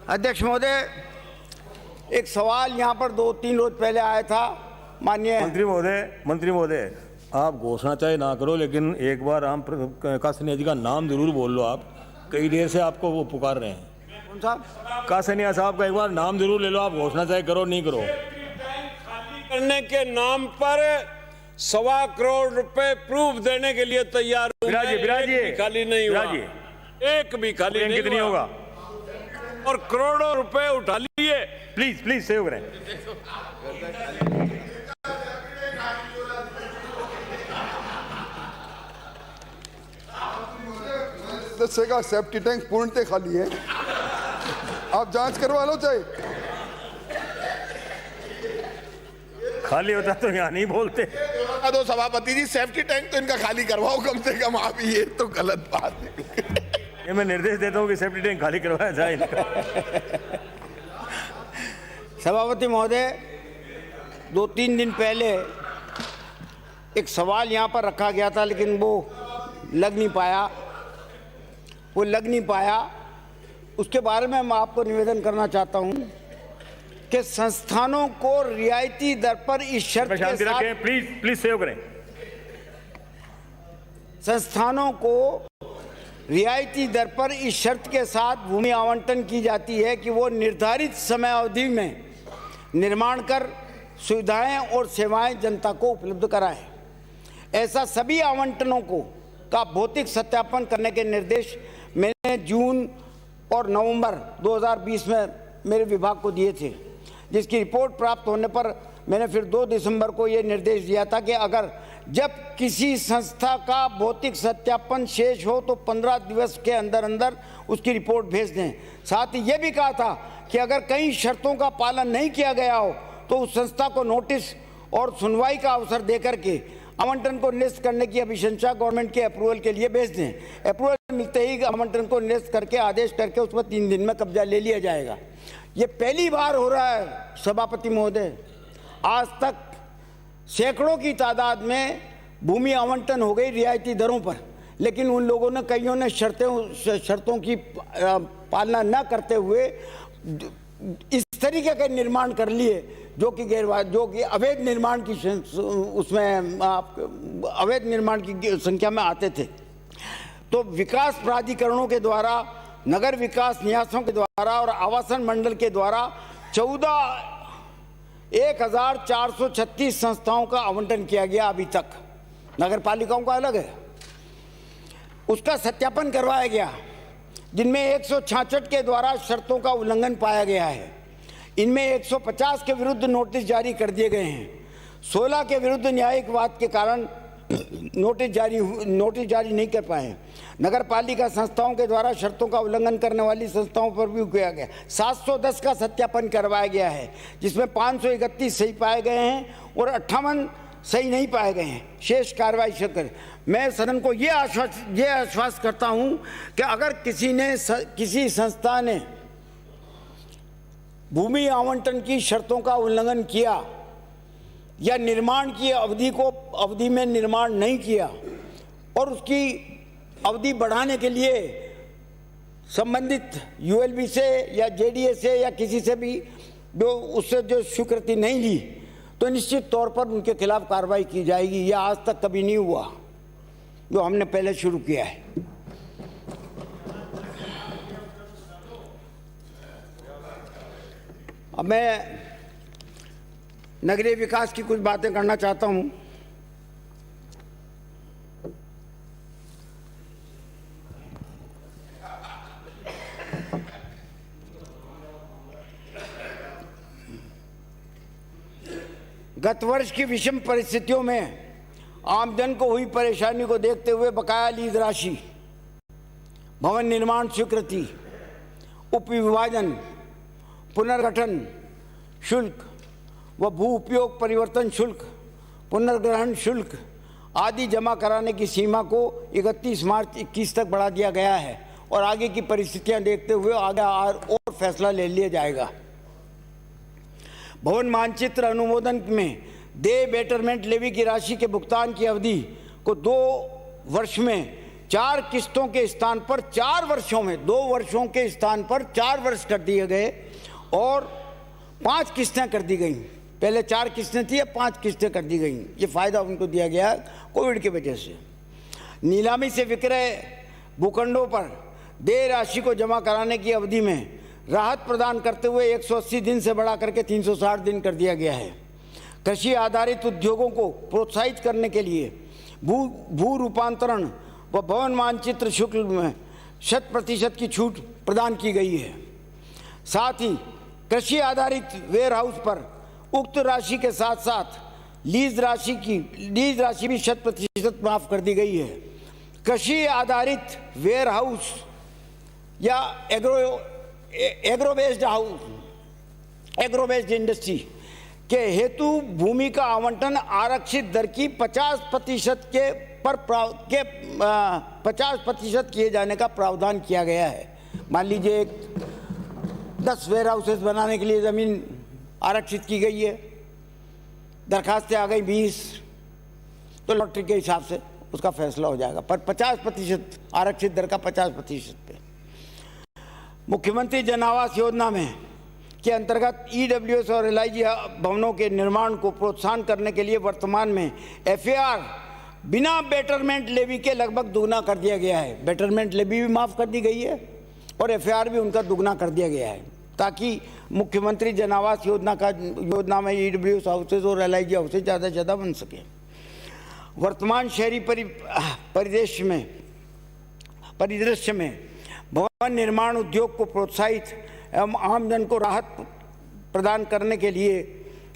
अध्यक्ष महोदय, एक सवाल यहाँ पर 2-3 रोज पहले आया था, माननीय मंत्री महोदय आप घोषणा चाहे ना करो, लेकिन एक बार हम कासनिया जी का नाम जरूर बोल लो। आप कई देर से आपको वो पुकार रहे हैं। कौन साहब? कासनिया साहब का एक बार नाम जरूर ले लो, आप घोषणा चाहे करो नहीं करो। करने के नाम पर 1.25 करोड़ रुपए प्रूफ देने के लिए तैयार हूं। बिराजिए खाली नहीं हुआ, एक भी खाली नहीं कितनी होगा, और करोड़ों रुपए उठा लिए। प्लीज सहयोग करें। सदस्य का सेफ्टी टैंक पूर्णतः खाली है, आप जांच करवा लो। चाहे खाली होता तो यहाँ नहीं बोलते। दो सभापति जी, सेफ्टी टैंक तो इनका खाली करवाओ कम से कम आप, ये तो गलत बात है। ये मैं निर्देश देता हूँ कि सेफ्टी टैंक खाली करवाया जाए इनका। सभापति महोदय, 2-3 दिन पहले एक सवाल यहाँ पर रखा गया था, लेकिन वो लग नहीं पाया। उसके बारे में मैं आपको निवेदन करना चाहता हूँ कि संस्थानों को रियायती दर पर इस शर्त के साथ, प्लीज सहयोग करें। संस्थानों को रियायती दर पर इस शर्त के साथ भूमि आवंटन की जाती है कि वो निर्धारित समय अवधि में निर्माण कर सुविधाएं और सेवाएं जनता को उपलब्ध कराएं। ऐसा सभी आवंटनों का भौतिक सत्यापन करने के निर्देश मैंने जून और नवंबर 2020 में मेरे विभाग को दिए थे, जिसकी रिपोर्ट प्राप्त होने पर मैंने फिर 2 दिसंबर को ये निर्देश दिया था कि अगर जब किसी संस्था का भौतिक सत्यापन शेष हो तो 15 दिवस के अंदर अंदर उसकी रिपोर्ट भेज दें। साथ ही ये भी कहा था कि अगर कई शर्तों का पालन नहीं किया गया हो तो उस संस्था को नोटिस और सुनवाई का अवसर देकर के आवंटन को निरस्त करने की अभिशंसा गवर्नमेंट के अप्रूवल के लिए भेज दें। अप्रूवल मिलते ही आवंटन को निरस्त करके आदेश करके उस पर 3 दिन में कब्जा ले लिया जाएगा। ये पहली बार हो रहा है सभापति महोदय। आज तक सैकड़ों की तादाद में भूमि आवंटन हो गई रियायती दरों पर, लेकिन उन लोगों ने, कईयों ने शर्तों की पालना न करते हुए इस तरीके के निर्माण कर लिए जो कि अवैध निर्माण की उसमें अवैध निर्माण की संख्या में आते थे। तो विकास प्राधिकरणों के द्वारा, नगर विकास न्यासों के द्वारा और आवासन मंडल के द्वारा 1436 संस्थाओं का आवंटन किया गया अभी तक। नगर पालिकाओं का अलग है, उसका सत्यापन करवाया गया, जिनमें 166 के द्वारा शर्तों का उल्लंघन पाया गया है। इनमें 150 के विरुद्ध नोटिस जारी कर दिए गए हैं। 16 के विरुद्ध न्यायिक वाद के कारण नोटिस जारी नहीं कर पाए। नगर पालिका संस्थाओं के द्वारा शर्तों का उल्लंघन करने वाली संस्थाओं पर भी किया गया। 710 का सत्यापन करवाया गया है, जिसमें 531 सही पाए गए हैं और 58 सही नहीं पाए गए हैं। शेष कार्रवाई कर मैं सदन को ये आश्वस्त करता हूं कि अगर किसी संस्था ने भूमि आवंटन की शर्तों का उल्लंघन किया या निर्माण की अवधि में निर्माण नहीं किया और उसकी अवधि बढ़ाने के लिए संबंधित यूएलबी से या जेडीए से या किसी से भी उससे स्वीकृति नहीं ली, तो निश्चित तौर पर उनके खिलाफ कार्रवाई की जाएगी। यह आज तक कभी नहीं हुआ। जो हमने पहले शुरू किया है। अब मैं नगरीय विकास की कुछ बातें करना चाहता हूं। गत वर्ष की विषम परिस्थितियों में आमजन को हुई परेशानी को देखते हुए बकाया लीज राशि, भवन निर्माण स्वीकृति, उपविभाजन, पुनर्गठन शुल्क व भू उपयोग परिवर्तन शुल्क, पुनर्ग्रहण शुल्क आदि जमा कराने की सीमा को 31 मार्च 21 तक बढ़ा दिया गया है और आगे की परिस्थितियां देखते हुए आगे और फैसला ले लिया जाएगा। भवन मानचित्र अनुमोदन में दे बेटरमेंट लेवी की राशि के भुगतान की अवधि को 2 वर्ष में 4 किस्तों के स्थान पर 4 वर्षों में 2 वर्षों के स्थान पर 4 वर्ष कर दिए गए और 5 किस्तें कर दी गई। पहले 4 किस्तें थी, अब 5 किस्तें कर दी गई। ये फायदा उनको दिया गया कोविड की वजह से। नीलामी से विक्रय भूखंडों पर देय राशि को जमा कराने की अवधि में राहत प्रदान करते हुए 180 दिन से बढ़ा करके 360 दिन कर दिया गया है। कृषि आधारित उद्योगों को प्रोत्साहित करने के लिए भू रूपांतरण व भवन मानचित्र शुल्क में 100% की छूट प्रदान की गई है। साथ ही कृषि आधारित वेयर हाउस पर उक्त राशि के साथ साथ लीज राशि भी 100% माफ कर दी गई है। कृषि आधारित वेयर हाउस या एग्रो बेस्ड इंडस्ट्री के हेतु भूमि का आवंटन आरक्षित दर की 50% के 50% किए जाने का प्रावधान किया गया है। मान लीजिए 10 वेयर हाउसेस बनाने के लिए ज़मीन आरक्षित की गई है, दरखास्तें आ गई 20, तो लॉटरी के हिसाब से उसका फैसला हो जाएगा, पर 50% आरक्षित दर का 50% पे। मुख्यमंत्री जन आवास योजना में के अंतर्गत ईडब्ल्यूएस और एलआईजी भवनों के निर्माण को प्रोत्साहन करने के लिए वर्तमान में एफएआर बिना बेटरमेंट लेवी के लगभग दुगना कर दिया गया है। बेटरमेंट लेवी भी माफ़ कर दी गई है और एफएआर भी उनका दुगना कर दिया गया है, ताकि मुख्यमंत्री जन आवास योजना में ईडब्ल्यूएस हाउसेज और एलआईजी हाउसेज ज़्यादा से ज़्यादा बन सके। वर्तमान शहरी परिदृश्य में भवन निर्माण उद्योग को प्रोत्साहित एवं आमजन को राहत प्रदान करने के लिए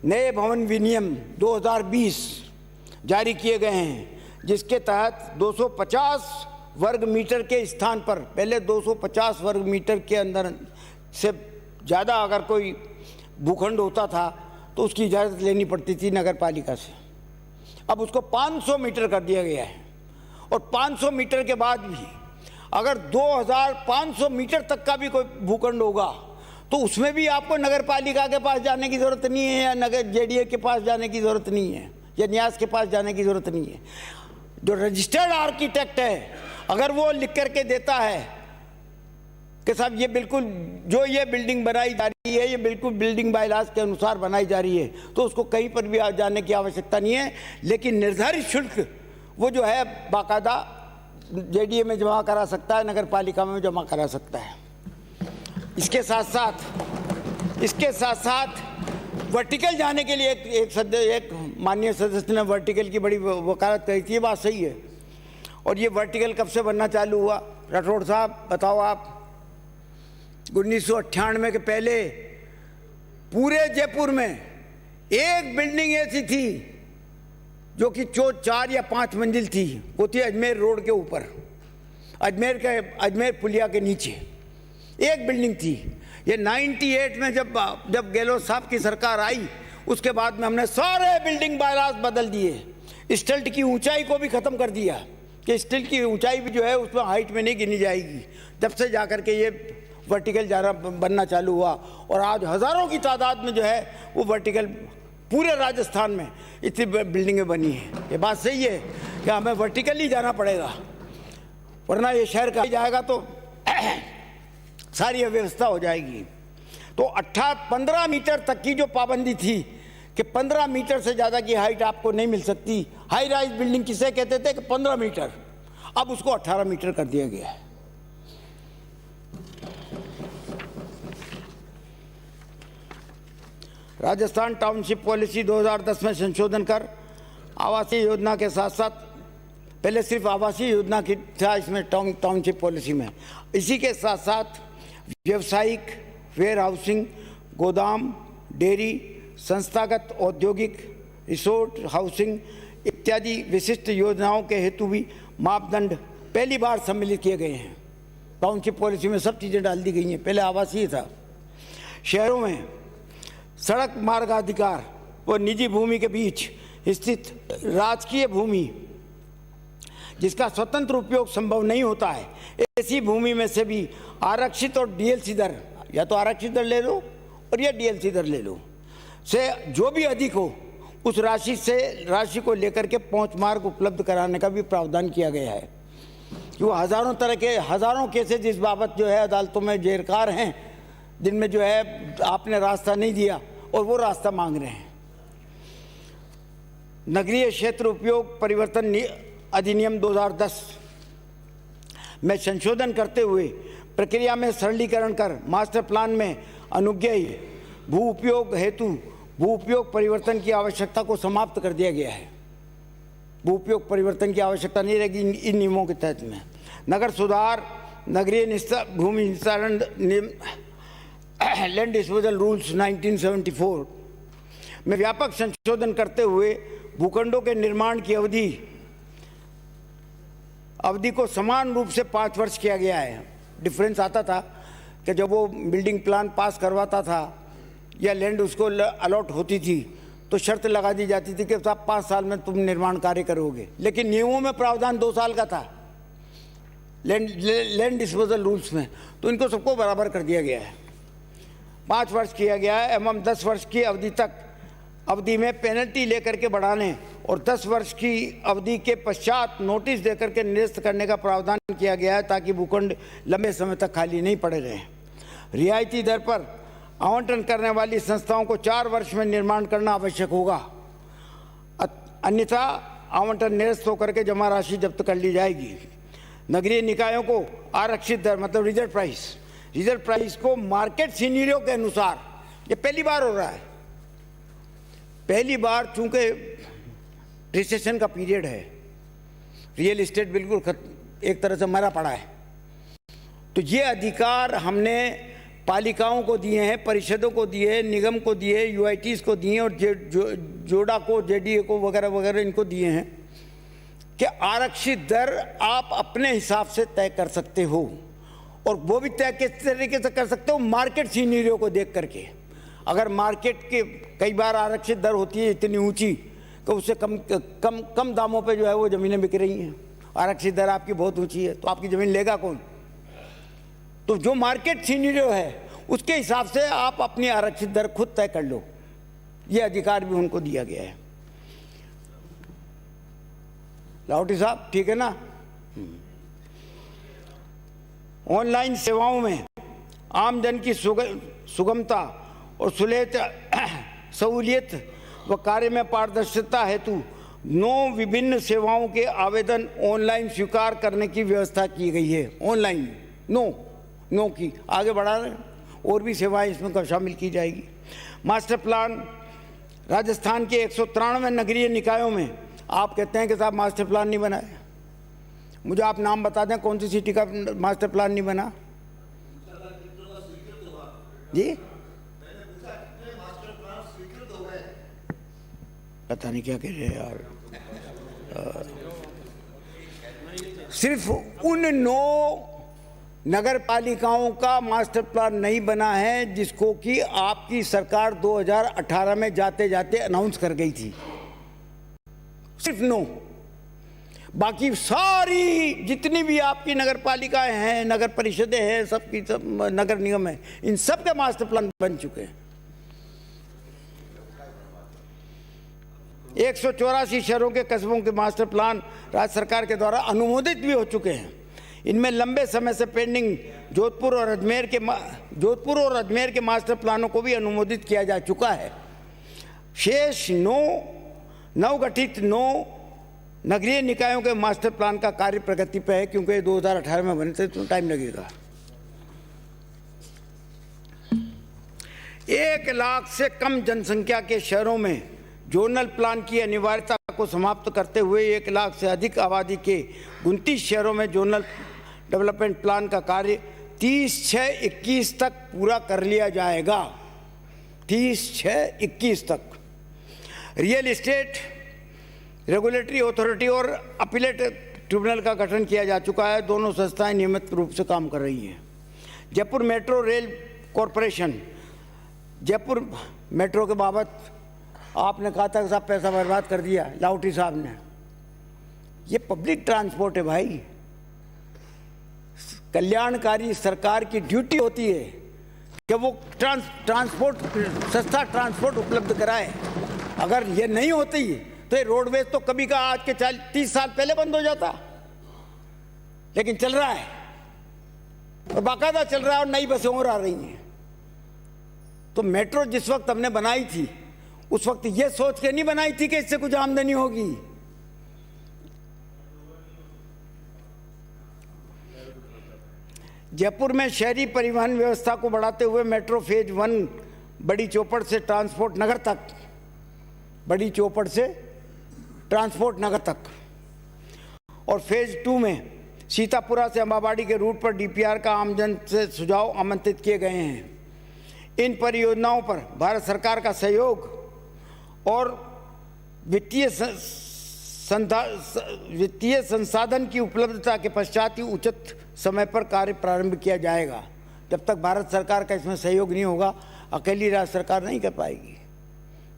नए भवन विनियम 2020 जारी किए गए हैं, जिसके तहत 250 वर्ग मीटर के स्थान पर, पहले 250 वर्ग मीटर के अंदर से ज़्यादा अगर कोई भूखंड होता था तो उसकी इजाज़त लेनी पड़ती थी नगर पालिका से। अब उसको 500 मीटर कर दिया गया है और 500 मीटर के बाद भी अगर 2500 मीटर तक का भी कोई भूखंड होगा तो उसमें भी आपको नगर पालिका के पास जाने की ज़रूरत नहीं है या नगर जेडीए के पास जाने की ज़रूरत नहीं है या न्यास के पास जाने की ज़रूरत नहीं है। जो रजिस्टर्ड आर्किटेक्ट है अगर वो लिख करके देता है कि साहब ये बिल्कुल जो ये बिल्डिंग बनाई जा रही है ये बिल्कुल बिल्डिंग बायलाज के अनुसार बनाई जा रही है, तो उसको कहीं पर भी जाने की आवश्यकता नहीं है। लेकिन निर्धारित शुल्क वो जो है बाकायदा जेडीए में जमा करा सकता है, नगर पालिका में जमा करा सकता है। इसके साथ साथ वर्टिकल जाने के लिए एक माननीय सदस्य ने वर्टिकल की बड़ी वकालत कही थी, ये बात सही है। और ये वर्टिकल कब से बनना चालू हुआ? राठौड़ साहब बताओ आप। 1998 के पहले पूरे जयपुर में एक बिल्डिंग ऐसी थी जो कि 4 या 5 मंजिल थी, वो थी अजमेर रोड के ऊपर, अजमेर पुलिया के नीचे एक बिल्डिंग थी। ये 98 में जब गहलोत साहब की सरकार आई उसके बाद में हमने सारे बिल्डिंग बायलाज बदल दिए। स्टिल्ट की ऊंचाई को भी ख़त्म कर दिया कि स्टिल्ट की ऊंचाई भी जो है उसमें हाइट में नहीं गिनी जाएगी। जब से जाकर के ये वर्टिकल जाना बनना चालू हुआ और आज हज़ारों की तादाद में जो है वो वर्टिकल पूरे राजस्थान में इतनी बिल्डिंगें बनी हैं। ये बात सही है कि हमें वर्टिकल ही जाना पड़ेगा, वरना ये शहर का जाएगा तो सारी अव्यवस्था हो जाएगी। तो 15 मीटर तक की जो पाबंदी थी कि 15 मीटर से ज़्यादा की हाइट आपको नहीं मिल सकती। हाई राइज बिल्डिंग किसे कहते थे कि 15 मीटर, अब उसको 18 मीटर कर दिया गया है। राजस्थान टाउनशिप पॉलिसी 2010 में संशोधन कर आवासीय योजना के साथ साथ, पहले सिर्फ आवासीय योजना की था इसमें टाउनशिप पॉलिसी में, इसी के साथ साथ व्यावसायिक, वेयर हाउसिंग, गोदाम, डेयरी, संस्थागत औद्योगिक, रिसोर्ट हाउसिंग इत्यादि विशिष्ट योजनाओं के हेतु भी मापदंड पहली बार सम्मिलित किए गए हैं। टाउनशिप पॉलिसी में सब चीज़ें डाल दी गई हैं, पहले आवासीय था। शहरों में सड़क मार्गाधिकार व निजी भूमि के बीच स्थित राजकीय भूमि जिसका स्वतंत्र उपयोग संभव नहीं होता है, ऐसी भूमि में से भी आरक्षित और डीएलसी दर, या तो आरक्षित दर ले लो और या डीएलसी दर ले लो, से जो भी अधिक हो उस राशि को लेकर के पहुंच मार्ग उपलब्ध कराने का भी प्रावधान किया गया है। कि वो हजारों केसेज इस बाबत जो है अदालतों में जेरकार हैं, जिनमें जो है आपने रास्ता नहीं दिया और वो रास्ता मांग रहे हैं। नगरीय क्षेत्र उपयोग परिवर्तन अधिनियम 2010 में संशोधन करते हुए प्रक्रिया में सरलीकरण कर मास्टर प्लान में अनुज्ञेय भू उपयोग हेतु भू उपयोग परिवर्तन की आवश्यकता को समाप्त कर दिया गया है। भू उपयोग परिवर्तन की आवश्यकता नहीं रहेगी इन नियमों के तहत में। नगर सुधार, नगरीय भूमि निस्तारण लैंड डिस्पोजल रूल्स 1974 में व्यापक संशोधन करते हुए भूखंडों के निर्माण की अवधि को समान रूप से 5 वर्ष किया गया है। डिफरेंस आता था कि जब वो बिल्डिंग प्लान पास करवाता था या लैंड उसको अलॉट होती थी तो शर्त लगा दी जाती थी कि साहब 5 साल में तुम निर्माण कार्य करोगे, लेकिन नियमों में प्रावधान 2 साल का था लैंड डिस्पोजल रूल्स में, तो इनको सबको बराबर कर दिया गया है। 5 वर्ष किया गया है एवं 10 वर्ष की अवधि में पेनल्टी लेकर के बढ़ाने और 10 वर्ष की अवधि के पश्चात नोटिस देकर के निरस्त करने का प्रावधान किया गया है ताकि भूखंड लंबे समय तक खाली नहीं पड़े रहें। रियायती दर पर आवंटन करने वाली संस्थाओं को 4 वर्ष में निर्माण करना आवश्यक होगा, अन्यथा आवंटन निरस्त होकर के जमा राशि जब्त कर ली जाएगी। नगरीय निकायों को आरक्षित दर मतलब रिजर्व प्राइस को मार्केट सिनेरियो के अनुसार, ये पहली बार हो रहा है, पहली बार चूंकि रिसेशन का पीरियड है, रियल एस्टेट बिल्कुल एक तरह से मरा पड़ा है, तो ये अधिकार हमने पालिकाओं को दिए हैं, परिषदों को दिए हैं, निगम को दिए, यूआईटीज को दिए और जोड़ा को, जेडीए को वगैरह वगैरह इनको दिए हैं कि आरक्षित दर आप अपने हिसाब से तय कर सकते हो, और वो भी तय किस तरीके से कर सकते हो, मार्केट सिनेरियो को देख करके। अगर मार्केट के कई बार आरक्षित दर होती है इतनी ऊंची कि उससे कम दामों पे जो है वो ज़मीनें बिक रही हैं, आरक्षित दर आपकी बहुत ऊंची है, तो आपकी ज़मीन लेगा कौन? तो जो मार्केट सिनेरियो है उसके हिसाब से आप अपनी आरक्षित दर खुद तय कर लो, ये अधिकार भी उनको दिया गया है। लाहौटी साहब ठीक है ना? ऑनलाइन सेवाओं में आमजन की सुगमता और सहूलियत व कार्य में पारदर्शिता हेतु 9 विभिन्न सेवाओं के आवेदन ऑनलाइन स्वीकार करने की व्यवस्था की गई है। ऑनलाइन 9 की आगे बढ़ा रहे हैं, और भी सेवाएं इसमें शामिल की जाएगी। मास्टर प्लान राजस्थान के 193 नगरीय निकायों में आप कहते हैं कि साहब मास्टर प्लान नहीं बना है, मुझे आप नाम बता दें कौन सी सिटी का मास्टर प्लान नहीं बना जी? पता नहीं क्या कह रहे हैं यार। सिर्फ उन 9 नगर पालिकाओं का मास्टर प्लान नहीं बना है जिसको कि आपकी सरकार 2018 में जाते जाते अनाउंस कर गई थी, सिर्फ 9। बाकी सारी जितनी भी आपकी नगर पालिकाएं हैं, नगर परिषदें हैं, सबकी सब नगर निगम है, इन सब के मास्टर प्लान बन चुके हैं। 184 शहरों के कस्बों के मास्टर प्लान राज्य सरकार के द्वारा अनुमोदित भी हो चुके हैं। इनमें लंबे समय से पेंडिंग जोधपुर और अजमेर के मास्टर प्लानों को भी अनुमोदित किया जा चुका है। शेष 9 नवगठित 9 नगरीय निकायों के मास्टर प्लान का कार्य प्रगति पे है, क्योंकि 2018 में बने थे तो टाइम लगेगा। 1 लाख से कम जनसंख्या के शहरों में जोनल प्लान की अनिवार्यता को समाप्त करते हुए 1 लाख से अधिक आबादी के 29 शहरों में जोनल डेवलपमेंट प्लान का कार्य 30/6/21 तक पूरा कर लिया जाएगा। 30/6/21 तक। रियल एस्टेट रेगुलेटरी अथॉरिटी और अपीलेट ट्रिब्यूनल का गठन किया जा चुका है। दोनों संस्थाएं नियमित रूप से काम कर रही हैं। Jaipur metro rail corporation, Jaipur metro के बाबत आपने कहा था कि साहब पैसा बर्बाद कर दिया लाहौटी साहब ने। ये पब्लिक ट्रांसपोर्ट है भाई, कल्याणकारी सरकार की ड्यूटी होती है कि वो ट्रांसपोर्ट, सस्ता ट्रांसपोर्ट उपलब्ध कराए। अगर ये नहीं होती तो ये रोडवेज तो कभी का आज के 30 साल पहले बंद हो जाता, लेकिन चल रहा है और बाकायदा चल रहा है और नई बसें और आ रही हैं। तो मेट्रो जिस वक्त हमने बनाई थी उस वक्त ये सोच के नहीं बनाई थी कि इससे कुछ आमदनी होगी। जयपुर में शहरी परिवहन व्यवस्था को बढ़ाते हुए मेट्रो फेज 1 बड़ी चौपड़ से ट्रांसपोर्ट नगर तक, बड़ी चौपड़ से ट्रांसपोर्ट नगर तक, और फेज 2 में सीतापुरा से अम्बावाड़ी के रूट पर डीपीआर का आमजन से सुझाव आमंत्रित किए गए हैं। इन परियोजनाओं पर भारत सरकार का सहयोग और वित्तीय संसाधन की उपलब्धता के पश्चात ही उचित समय पर कार्य प्रारंभ किया जाएगा। जब तक भारत सरकार का इसमें सहयोग नहीं होगा, अकेली राज्य सरकार नहीं कर पाएगी,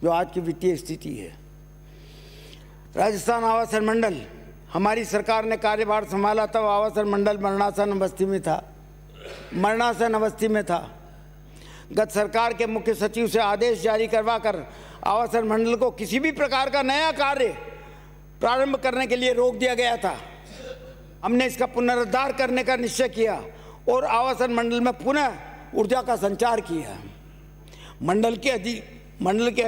जो आज की वित्तीय स्थिति है। राजस्थान आवासन मंडल, हमारी सरकार ने कार्यभार संभाला तब आवासन मंडल मरणासन अवस्थी में था। गत सरकार के मुख्य सचिव से आदेश जारी करवाकर आवासन मंडल को किसी भी प्रकार का नया कार्य प्रारंभ करने के लिए रोक दिया गया था। हमने इसका पुनरुद्धार करने का निश्चय किया और आवासन मंडल में पुनः ऊर्जा का संचार किया। मंडल के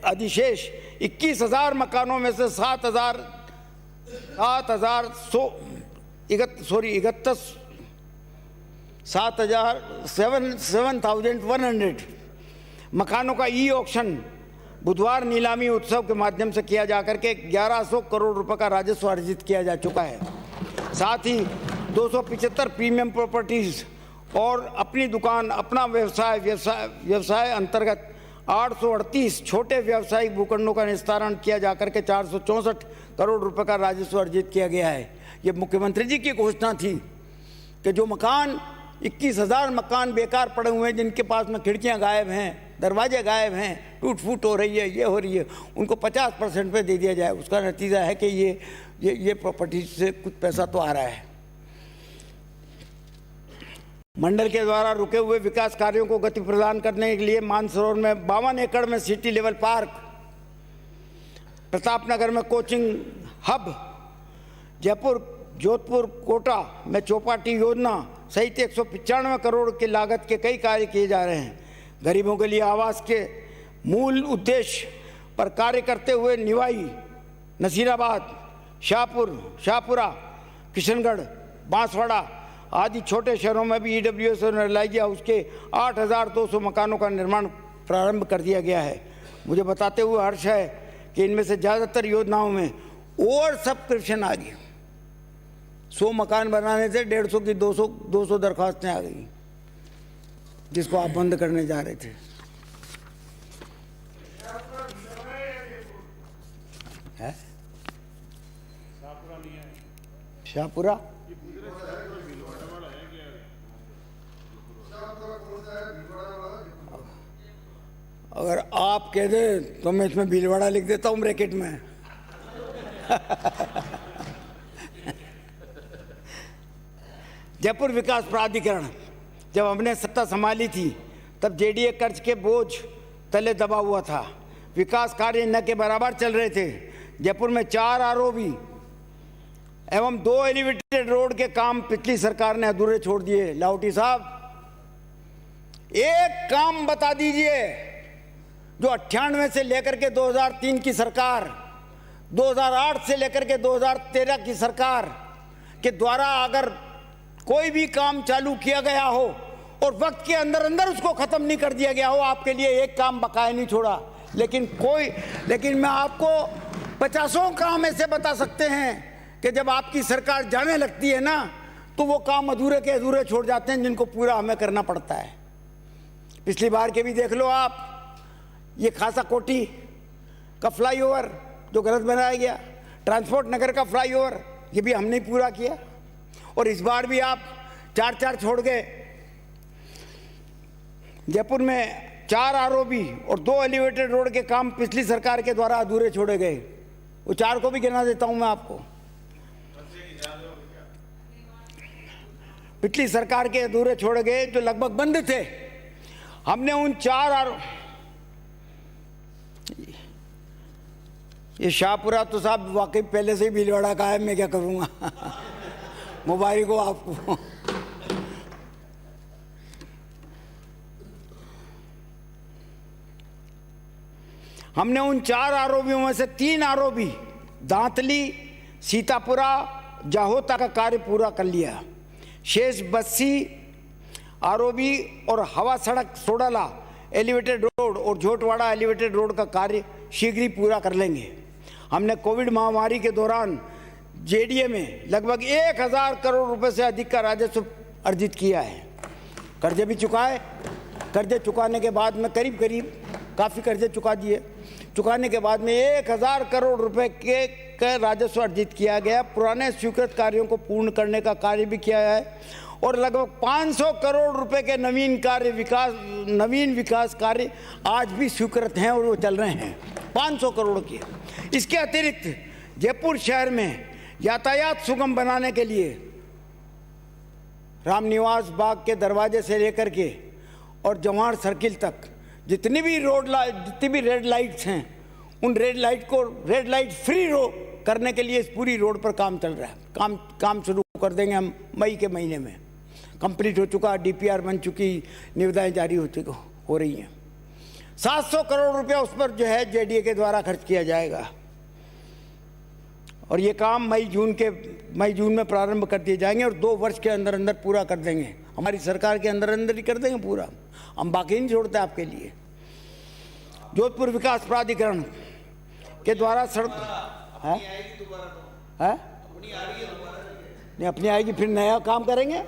अधिशेष 21,000 मकानों में से 7,100 मकानों का ई ऑक्शन बुधवार नीलामी उत्सव के माध्यम से किया जाकर के 1100 करोड़ रुपए का राजस्व अर्जित किया जा चुका है। साथ ही 275 प्रीमियम प्रॉपर्टीज और अपनी दुकान, अपना व्यवसाय अंतर्गत 838 छोटे व्यावसायिक भूखंडों का निस्तारण किया जाकर के 464 करोड़ रुपए का राजस्व अर्जित किया गया है। ये मुख्यमंत्री जी की घोषणा थी कि जो मकान 21,000 मकान बेकार पड़े हुए हैं, जिनके पास में खिड़कियां गायब हैं, दरवाजे गायब हैं, टूट फूट हो रही है, ये हो रही है, उनको 50% पे दे दिया जाए। उसका नतीजा है कि ये प्रॉपर्टी से कुछ पैसा तो आ रहा है। मंडल के द्वारा रुके हुए विकास कार्यों को गति प्रदान करने के लिए मानसरोवर में 52 एकड़ में सिटी लेवल पार्क, प्रतापनगर में कोचिंग हब, जयपुर, जोधपुर, कोटा में चौपाटी योजना सहित 195 करोड़ की लागत के कई कार्य किए जा रहे हैं। गरीबों के लिए आवास के मूल उद्देश्य पर कार्य करते हुए निवाई, नसीराबाद, शाहपुरा, किशनगढ़, बांसवाड़ा आदि छोटे शहरों में भी ईडब्ल्यूएस और रिलायंस हाउस के 8,200 मकानों का निर्माण प्रारंभ कर दिया गया है। मुझे बताते हुए हर्ष है कि इनमें से ज़्यादातर योजनाओं में ओवर सब्सक्रिप्शन आ गई। 100 मकान बनाने से 150 की 200 दरख्वास्तें आ गई, जिसको आप बंद करने जा रहे थे। है शाहपुरा अगर आप कह दें तो मैं इसमें भीलवाड़ा लिख देता हूँ ब्रैकेट में। जयपुर विकास प्राधिकरण, जब हमने सत्ता संभाली थी तब जेडीए कर्ज के बोझ तले दबा हुआ था। विकास कार्य न के बराबर चल रहे थे। जयपुर में 4 आरओबी एवं 2 एलिवेटेड रोड के काम पिछली सरकार ने अधूरे छोड़ दिए। लाहौटी साहब, एक काम बता दीजिए जो 98 से लेकर के 2003 की सरकार 2008 से लेकर के 2013 की सरकार के द्वारा अगर कोई भी काम चालू किया गया हो और वक्त के अंदर अंदर उसको खत्म नहीं कर दिया गया हो, आपके लिए एक काम बकाया नहीं छोड़ा। लेकिन मैं आपको 50 काम ऐसे बता सकते हैं कि जब आपकी सरकार जाने लगती है ना, तो वो काम अधूरे के अधूरे छोड़ जाते हैं जिनको पूरा हमें करना पड़ता है। पिछली बार के भी देख लो आप, ये खासा कोठी का फ्लाईओवर जो गलत बनाया गया, ट्रांसपोर्ट नगर का फ्लाईओवर, ये भी हमने पूरा किया। और इस बार भी आप 4 छोड़ गए। जयपुर में 4 आरओबी और 2 एलिवेटेड रोड के काम पिछली सरकार के द्वारा अधूरे छोड़े गए। वो 4 को भी गिना देता हूं मैं आपको। पिछली सरकार के अधूरे छोड़े गए जो लगभग बंद थे। हमने उन 4 ये शाहपुरा तो साहब वाकई पहले से ही भीलवाड़ा का है, मैं क्या करूंगा। मुबारक हो आपको। हमने उन 4 आरओबी में से 3 आरओबी दांतली, सीतापुरा, जाहोता का कार्य पूरा कर लिया। शेष 82 आरओबी और हवा सड़क सोडाला एलिवेटेड रोड और झोटवाड़ा एलिवेटेड रोड का कार्य शीघ्र ही पूरा कर लेंगे। हमने कोविड महामारी के दौरान जेडीए में लगभग 1000 करोड़ रुपए से अधिक का राजस्व अर्जित किया है। कर्जे भी चुकाए। कर्जे चुकाने के बाद में करीब काफ़ी कर्जे चुका दिए। चुकाने के बाद में 1000 करोड़ रुपए के राजस्व अर्जित किया गया। पुराने स्वीकृत कार्यों को पूर्ण करने का कार्य भी किया है और लगभग 500 करोड़ रुपए के नवीन विकास कार्य आज भी स्वीकृत हैं और वो चल रहे हैं, 500 करोड़ के। इसके अतिरिक्त जयपुर शहर में यातायात सुगम बनाने के लिए रामनिवास बाग के दरवाजे से लेकर के और जवाहर सर्किल तक जितनी भी रेड लाइट्स हैं, उन रेड लाइट फ्री करने के लिए इस पूरी रोड पर काम चल रहा है। काम शुरू कर देंगे हम मई के महीने में। कंप्लीट हो चुका, डीपीआर बन चुकी, निविदाएं जारी हो रही हैं। 700 करोड़ रुपया उस पर जो है जेडीए के द्वारा खर्च किया जाएगा और ये काम मई जून में प्रारंभ कर दिए जाएंगे और 2 वर्ष के अंदर अंदर पूरा कर देंगे। हमारी सरकार के अंदर अंदर ही कर देंगे पूरा, हम बाकी नहीं छोड़ते आपके लिए। जोधपुर विकास प्राधिकरण के द्वारा सड़क है नहीं, अपनी आएगी फिर नया काम करेंगे।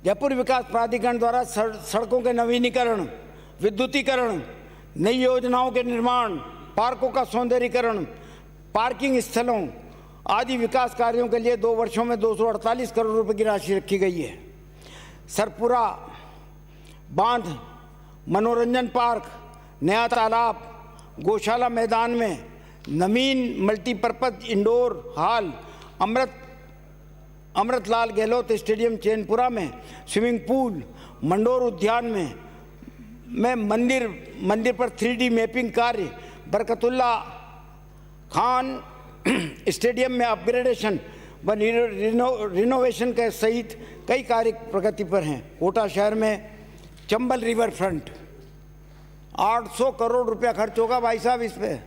जयपुर विकास प्राधिकरण द्वारा सड़कों के नवीनीकरण, विद्युतीकरण, नई योजनाओं के निर्माण, पार्कों का सौंदर्यीकरण, पार्किंग स्थलों आदि विकास कार्यों के लिए 2 वर्षों में 248 करोड़ रुपए की राशि रखी गई है। सरपुरा बांध, मनोरंजन पार्क, नया तालाब, गौशाला मैदान में नवीन multipurpose indoor hall, Amritlal Gehlot stadium Chainpura में स्विमिंग पूल, मंडोर उद्यान में मंदिर पर 3D मैपिंग कार्य, बरकतुल्ला खान स्टेडियम में अपग्रेडेशन व रिनोवेशन के सहित कई कार्य प्रगति पर हैं। कोटा शहर में चंबल रिवर फ्रंट 800 करोड़ रुपया खर्च होगा भाई साहब इस पे।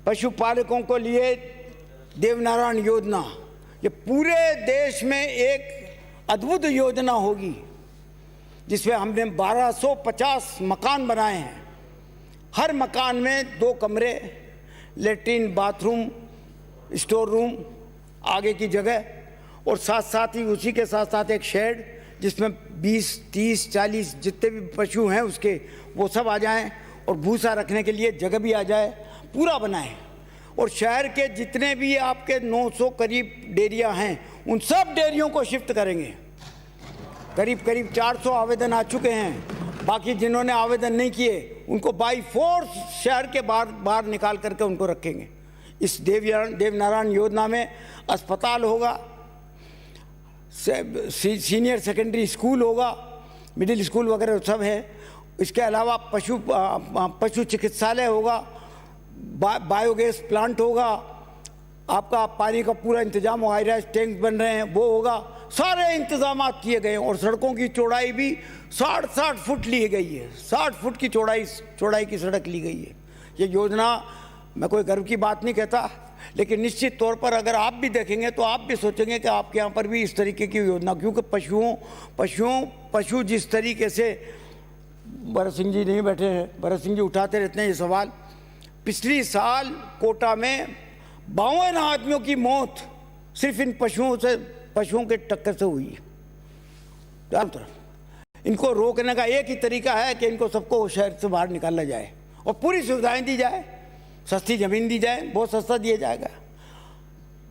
पशुपालकों को लिए देवनारायण योजना, ये पूरे देश में एक अद्भुत योजना होगी जिसमें हमने 1250 मकान बनाए हैं। हर मकान में 2 कमरे, लेट्रिन, बाथरूम, स्टोर रूम, आगे की जगह और साथ ही उसी के साथ एक शेड जिसमें 20, 30, 40 जितने भी पशु हैं उसके वो सब आ जाएं और भूसा रखने के लिए जगह भी आ जाए, पूरा बनाएं। और शहर के जितने भी आपके 900 करीब डेयरियां हैं उन सब डेयरियों को शिफ्ट करेंगे। करीब 400 आवेदन आ चुके हैं, बाकी जिन्होंने आवेदन नहीं किए उनको बाई फोर्स शहर के बाहर निकाल करके उनको रखेंगे। इस देवनारायण योजना में अस्पताल होगा, सीनियर सेकेंडरी स्कूल होगा, मिडिल स्कूल वगैरह सब है। इसके अलावा पशु चिकित्सालय होगा, बायोगैस प्लांट होगा, आपका पानी का पूरा इंतजाम, हाई राइज टैंक बन रहे हैं वो होगा, सारे इंतजाम किए गए और सड़कों की चौड़ाई भी 60 फुट ली गई है। 60 फुट की चौड़ाई की सड़क ली गई है। ये योजना, मैं कोई गर्व की बात नहीं कहता, लेकिन निश्चित तौर पर अगर आप भी देखेंगे तो आप भी सोचेंगे कि आपके यहाँ पर भी इस तरीके की योजना, क्योंकि पशु जिस तरीके से, भरत सिंह जी नहीं बैठे हैं, भरत सिंह जी उठाते रहते हैं ये सवाल। पिछली साल कोटा में 52 आदमियों की मौत सिर्फ इन पशुओं के टक्कर से हुई। चारों तरफ इनको रोकने का एक ही तरीका है कि इनको सबको शहर से बाहर निकाला जाए और पूरी सुविधाएं दी जाए, सस्ती जमीन दी जाए, बहुत सस्ता दिया जाएगा।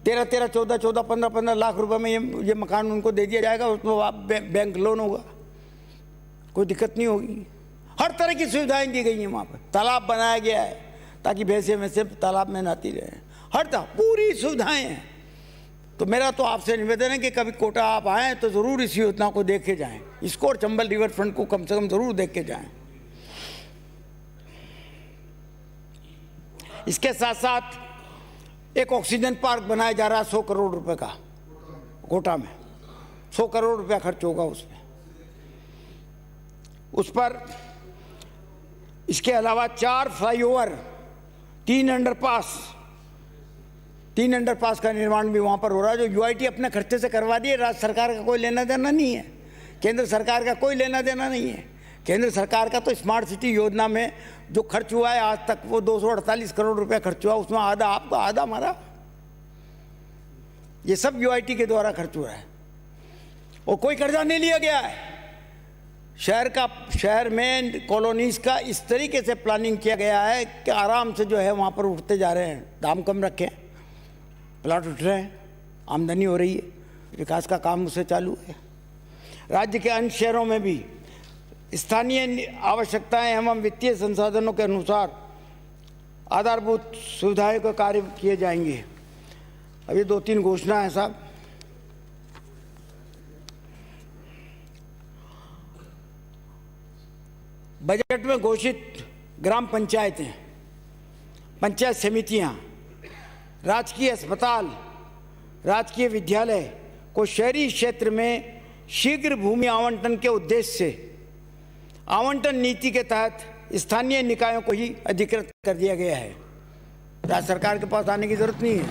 13, 14, 15 लाख रुपए में ये मकान उनको दे दिया जाएगा, उसमें बैंक लोन होगा, कोई दिक्कत नहीं होगी। हर तरह की सुविधाएं दी गई हैं वहाँ पर। तालाब बनाया गया है ताकि भैंसे तालाब में नहाती रहे, हर तरह पूरी सुविधाएं हैं। तो मेरा तो आपसे निवेदन है कि कभी कोटा आप आएँ तो ज़रूर इस योजना को देख के जाएँ, इसको और चंबल रिवर फ्रंट को कम से कम ज़रूर देख के जाएँ। इसके साथ साथ एक ऑक्सीजन पार्क बनाया जा रहा है 100 करोड़ रुपए का, कोटा में 100 करोड़ रुपया खर्च होगा उसमें, उस पर। इसके अलावा 4 फ्लाईओवर, 3 अंडरपास का निर्माण भी वहाँ पर हो रहा है, जो यूआईटी अपने खर्चे से करवा दिए। राज्य सरकार का कोई लेना देना नहीं है, केंद्र सरकार का कोई लेना देना नहीं है। केंद्र सरकार का तो स्मार्ट सिटी योजना में जो खर्च हुआ है आज तक, वो 248 करोड़ रुपया खर्च हुआ, उसमें आधा आपका आधा हमारा। ये सब यूआईटी के द्वारा खर्च हुआ है और कोई कर्जा नहीं लिया गया है। शहर में कॉलोनीज का इस तरीके से प्लानिंग किया गया है कि आराम से जो है वहाँ पर उठते जा रहे हैं, दाम कम रखें, प्लाट उठ रहे हैं, आमदनी हो रही है, विकास का काम उससे चालू है। राज्य के अन्य शहरों में भी स्थानीय आवश्यकताएं एवं वित्तीय संसाधनों के अनुसार आधारभूत सुविधाएं का कार्य किए जाएंगे। अभी 2-3 घोषणा है साहब। बजट में घोषित ग्राम पंचायतें, पंचायत समितियां, राजकीय अस्पताल, राजकीय विद्यालय को शहरी क्षेत्र में शीघ्र भूमि आवंटन के उद्देश्य से आवंटन नीति के तहत स्थानीय निकायों को ही अधिकृत कर दिया गया है। राज्य सरकार के पास आने की जरूरत नहीं है।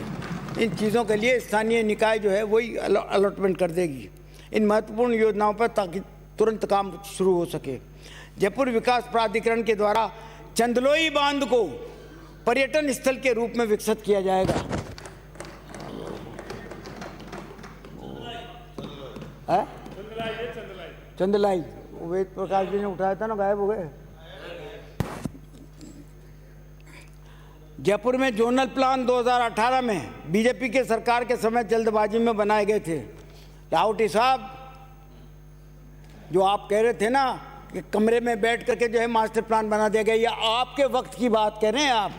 इन चीज़ों के लिए स्थानीय निकाय जो है वही अलॉटमेंट कर देगी इन महत्वपूर्ण योजनाओं पर, ताकि तुरंत काम शुरू हो सके। जयपुर विकास प्राधिकरण के द्वारा चंदलोई बांध को पर्यटन स्थल के रूप में विकसित किया जाएगा। चंदलाई वेद प्रकाश जी ने उठाया था ना, गायब हो गए। जयपुर में जोनल प्लान 2018 में बीजेपी के सरकार के समय जल्दबाजी में बनाए गए थे। रावटी साहब, जो आप कह रहे थे ना कि कमरे में बैठ करके जो है मास्टर प्लान बना दिया गया, या आपके वक्त की बात कह रहे हैं आप।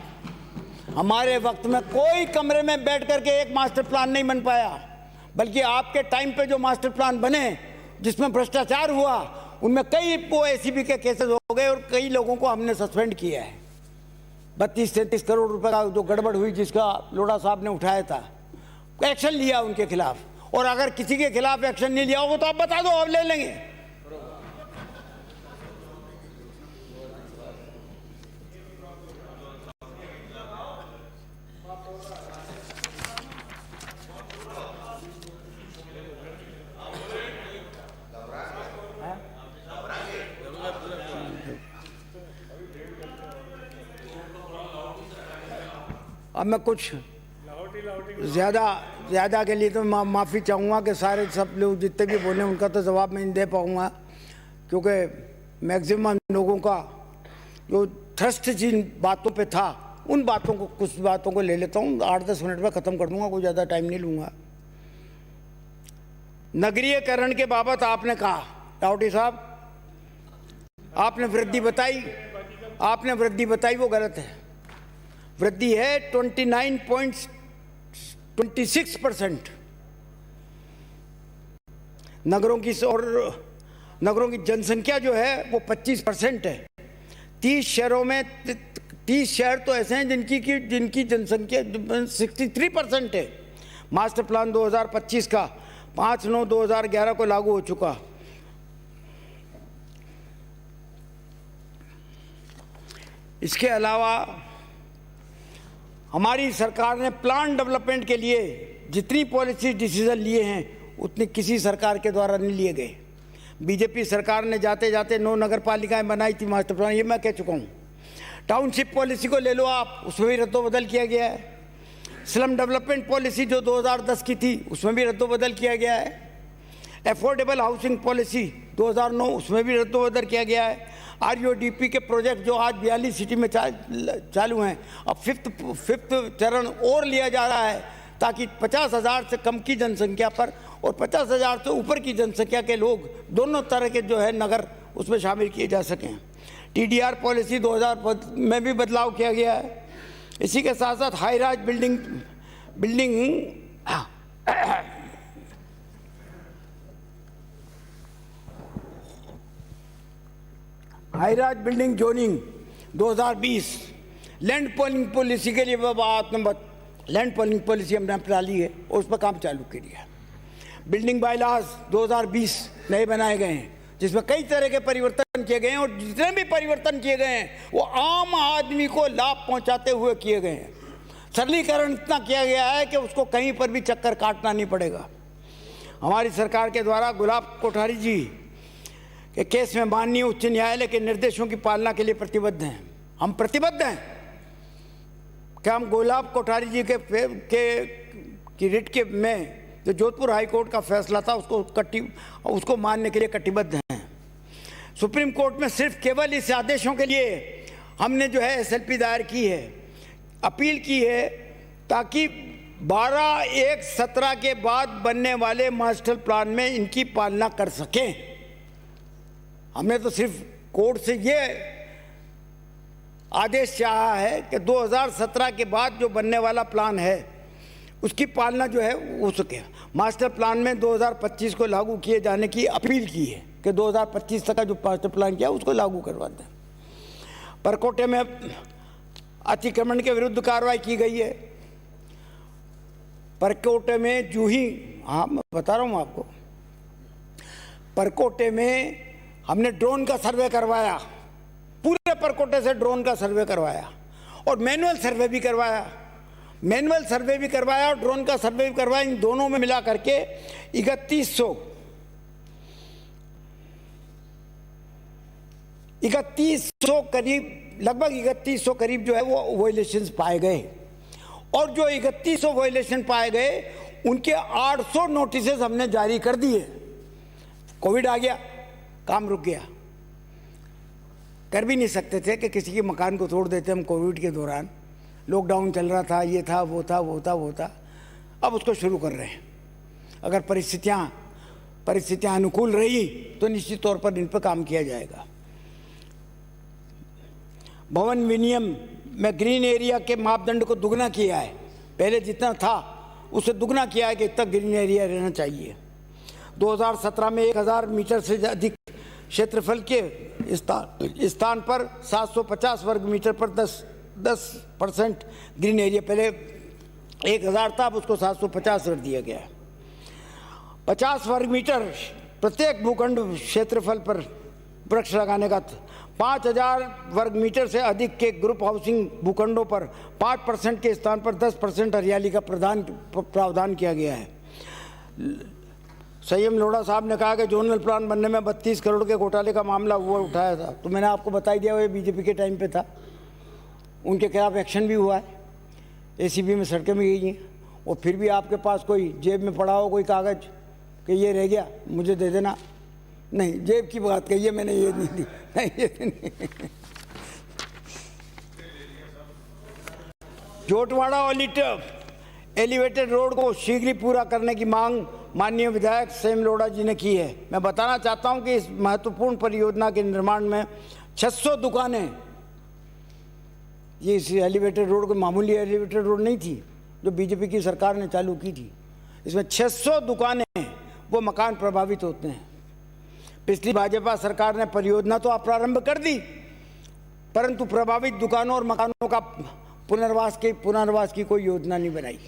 हमारे वक्त में कोई कमरे में बैठ करके एक मास्टर प्लान नहीं बन पाया, बल्कि आपके टाइम पे जो मास्टर प्लान बने जिसमें भ्रष्टाचार हुआ, उनमें कई एसीबी के केसेस हो गए और कई लोगों को हमने सस्पेंड किया है। 32-33 करोड़ रुपए का जो गड़बड़ हुई, जिसका लोढ़ा साहब ने उठाया था, एक्शन लिया उनके खिलाफ। और अगर किसी के खिलाफ एक्शन नहीं लिया होगा तो आप बता दो, आप ले लेंगे। अब मैं कुछ ज़्यादा के लिए तो माफ़ी चाहूँगा कि सारे सब लोग जितने भी बोले उनका तो जवाब मैं नहीं दे पाऊँगा, क्योंकि मैक्सिमम लोगों का जो थ्रस्ट जिन बातों पे था, उन बातों को, कुछ बातों को ले लेता हूँ। 8-10 मिनट में ख़त्म कर दूँगा, कोई ज़्यादा टाइम नहीं लूँगा। नगरीयकरण के बाबत आपने कहा, रावटी साहब, आपने वृद्धि बताई, वो गलत है। वृद्धि है 29.26%। नगरों की जनसंख्या जो है वो 25% है। 30 शहर तो ऐसे हैं जिनकी जनसंख्या 63% है। मास्टर प्लान 2025 का 5/9/2011 को लागू हो चुका। इसके अलावा हमारी सरकार ने प्लान डेवलपमेंट के लिए जितनी पॉलिसी डिसीजन लिए हैं उतने किसी सरकार के द्वारा नहीं लिए गए। बीजेपी सरकार ने जाते जाते 9 नगर पालिकाएं बनाई थी मास्टर प्लान, ये मैं कह चुका हूँ। टाउनशिप पॉलिसी को ले लो आप, उसमें भी रद्दोबदल किया गया है। स्लम डेवलपमेंट पॉलिसी जो 2010 की थी उसमें भी रद्दोबदल किया गया है। अफोर्डेबल हाउसिंग पॉलिसी 2009 उसमें भी रद्दोबदल किया गया है। RUDP के प्रोजेक्ट जो आज 42 सिटी में चालू हैं, अब फिफ्थ चरण और लिया जा रहा है ताकि 50,000 से कम की जनसंख्या पर और 50,000 से ऊपर की जनसंख्या के लोग दोनों तरह के जो है नगर उसमें शामिल किए जा सकें। TDR पॉलिसी 2000 में भी बदलाव किया गया है। इसी के साथ साथ high rise building zoning 2020, land polling policy के लिए लैंड पॉलिंग पॉलिसी हमने अपना ली है और उस पर काम चालू किया। बिल्डिंग बायलॉज 2020 नए बनाए गए हैं जिसमें कई तरह के परिवर्तन किए गए हैं और जितने भी परिवर्तन किए गए हैं वो आम आदमी को लाभ पहुंचाते हुए किए गए हैं। सरलीकरण इतना किया गया है कि उसको कहीं पर भी चक्कर काटना नहीं पड़ेगा। हमारी सरकार के द्वारा गुलाब कोठारी जी के केस में माननीय उच्च न्यायालय के निर्देशों की पालना के लिए प्रतिबद्ध हैं। हम प्रतिबद्ध हैं कि हम गुलाब कोठारी जी की रिट के में जो जोधपुर हाई कोर्ट का फैसला था उसको मानने के लिए कटिबद्ध हैं। सुप्रीम कोर्ट में सिर्फ केवल इस आदेशों के लिए हमने जो है SLP दायर की है, अपील की है, ताकि 12/1/17 के बाद बनने वाले मास्टर प्लान में इनकी पालना कर सकें। हमने तो सिर्फ कोर्ट से ये आदेश चाहा है कि 2017 के बाद जो बनने वाला प्लान है उसकी पालना जो है हो सके। मास्टर प्लान में 2025 को लागू किए जाने की अपील की है कि 2025 तक का जो मास्टर प्लान किया उसको लागू करवा दें। परकोटे में अतिक्रमण के विरुद्ध कार्रवाई की गई है। परकोटे में जूही, हाँ मैं बता रहा हूँ आपको, परकोटे में हमने ड्रोन का सर्वे करवाया, पूरे परकोटे से ड्रोन का सर्वे करवाया और मैनुअल सर्वे भी करवाया और ड्रोन का सर्वे भी करवाया। इन दोनों में मिला करके 3100 करीब, लगभग 3100 करीब जो है वो वायलेशंस पाए गए और जो 3100 वायलेशन पाए गए उनके 800 नोटिसेस हमने जारी कर दिए। कोविड आ गया, काम रुक गया, कर भी नहीं सकते थे कि किसी के मकान को तोड़ देते हम। कोविड के दौरान लॉकडाउन चल रहा था, ये था वो था, अब उसको शुरू कर रहे हैं। अगर परिस्थितियां अनुकूल रही तो निश्चित तौर पर इन पर काम किया जाएगा। भवन विनियम में ग्रीन एरिया के मापदंड को दुगना किया है, पहले जितना था उससे दुगना किया है कि इतना ग्रीन एरिया रहना चाहिए। 2017 में 1000 मीटर से अधिक क्षेत्रफल के स्थान पर 750 वर्ग मीटर पर 10% ग्रीन एरिया, पहले 1000 था, अब उसको 750 कर दिया गया है। 50 वर्ग मीटर प्रत्येक भूखंड क्षेत्रफल पर वृक्ष लगाने का, 5000 वर्ग मीटर से अधिक के ग्रुप हाउसिंग भूखंडों पर 5% के स्थान पर 10% हरियाली का प्रावधान किया गया है। संयम लोढ़ा साहब ने कहा कि जोनल प्लान बनने में 32 करोड़ के घोटाले का मामला हुआ उठाया था, तो मैंने आपको बता दिया वो बीजेपी के टाइम पे था। उनके खिलाफ एक्शन भी हुआ है, ACB में सड़कें भी गई हैं और फिर भी आपके पास कोई जेब में पड़ा हो कोई कागज़ कि ये रह गया मुझे दे देना, नहीं, जेब की बात कही है मैंने, ये नहीं दी, नहीं ये नहीं। जोटवाड़ा एलिवेटेड रोड को शीघ्र ही पूरा करने की मांग माननीय विधायक संयम लोढ़ा जी ने की है। मैं बताना चाहता हूं कि इस महत्वपूर्ण परियोजना के निर्माण में 600 दुकानें, ये इस एलिवेटेड रोड को मामूली एलिवेटेड रोड नहीं थी जो बीजेपी की सरकार ने चालू की थी, इसमें 600 दुकानें वो मकान प्रभावित होते हैं। पिछली भाजपा सरकार ने परियोजना तो प्रारंभ कर दी परंतु प्रभावित दुकानों और मकानों का पुनर्वास की कोई योजना नहीं बनाई।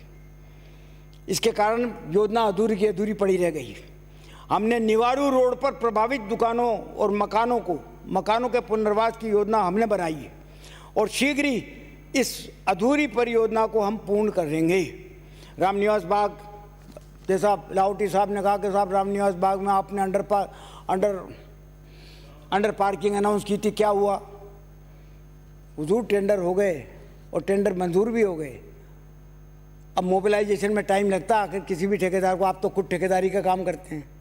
इसके कारण योजना अधूरी की अधूरी पड़ी रह गई। हमने निवारू रोड पर प्रभावित दुकानों और मकानों के पुनर्वास की योजना हमने बनाई है और शीघ्र ही इस अधूरी परियोजना को हम पूर्ण करेंगे। रामनिवास बाग, जैसा लाहौटी साहब ने कहा कि साहब रामनिवास बाग में आपने अंडर पार्किंग अनाउंस की थी, क्या हुआ? हुजूर टेंडर हो गए और टेंडर मंजूर भी हो गए। अब मोबिलाइजेशन में टाइम लगता है आखिर किसी भी ठेकेदार को, आप तो खुद ठेकेदारी का काम करते हैं।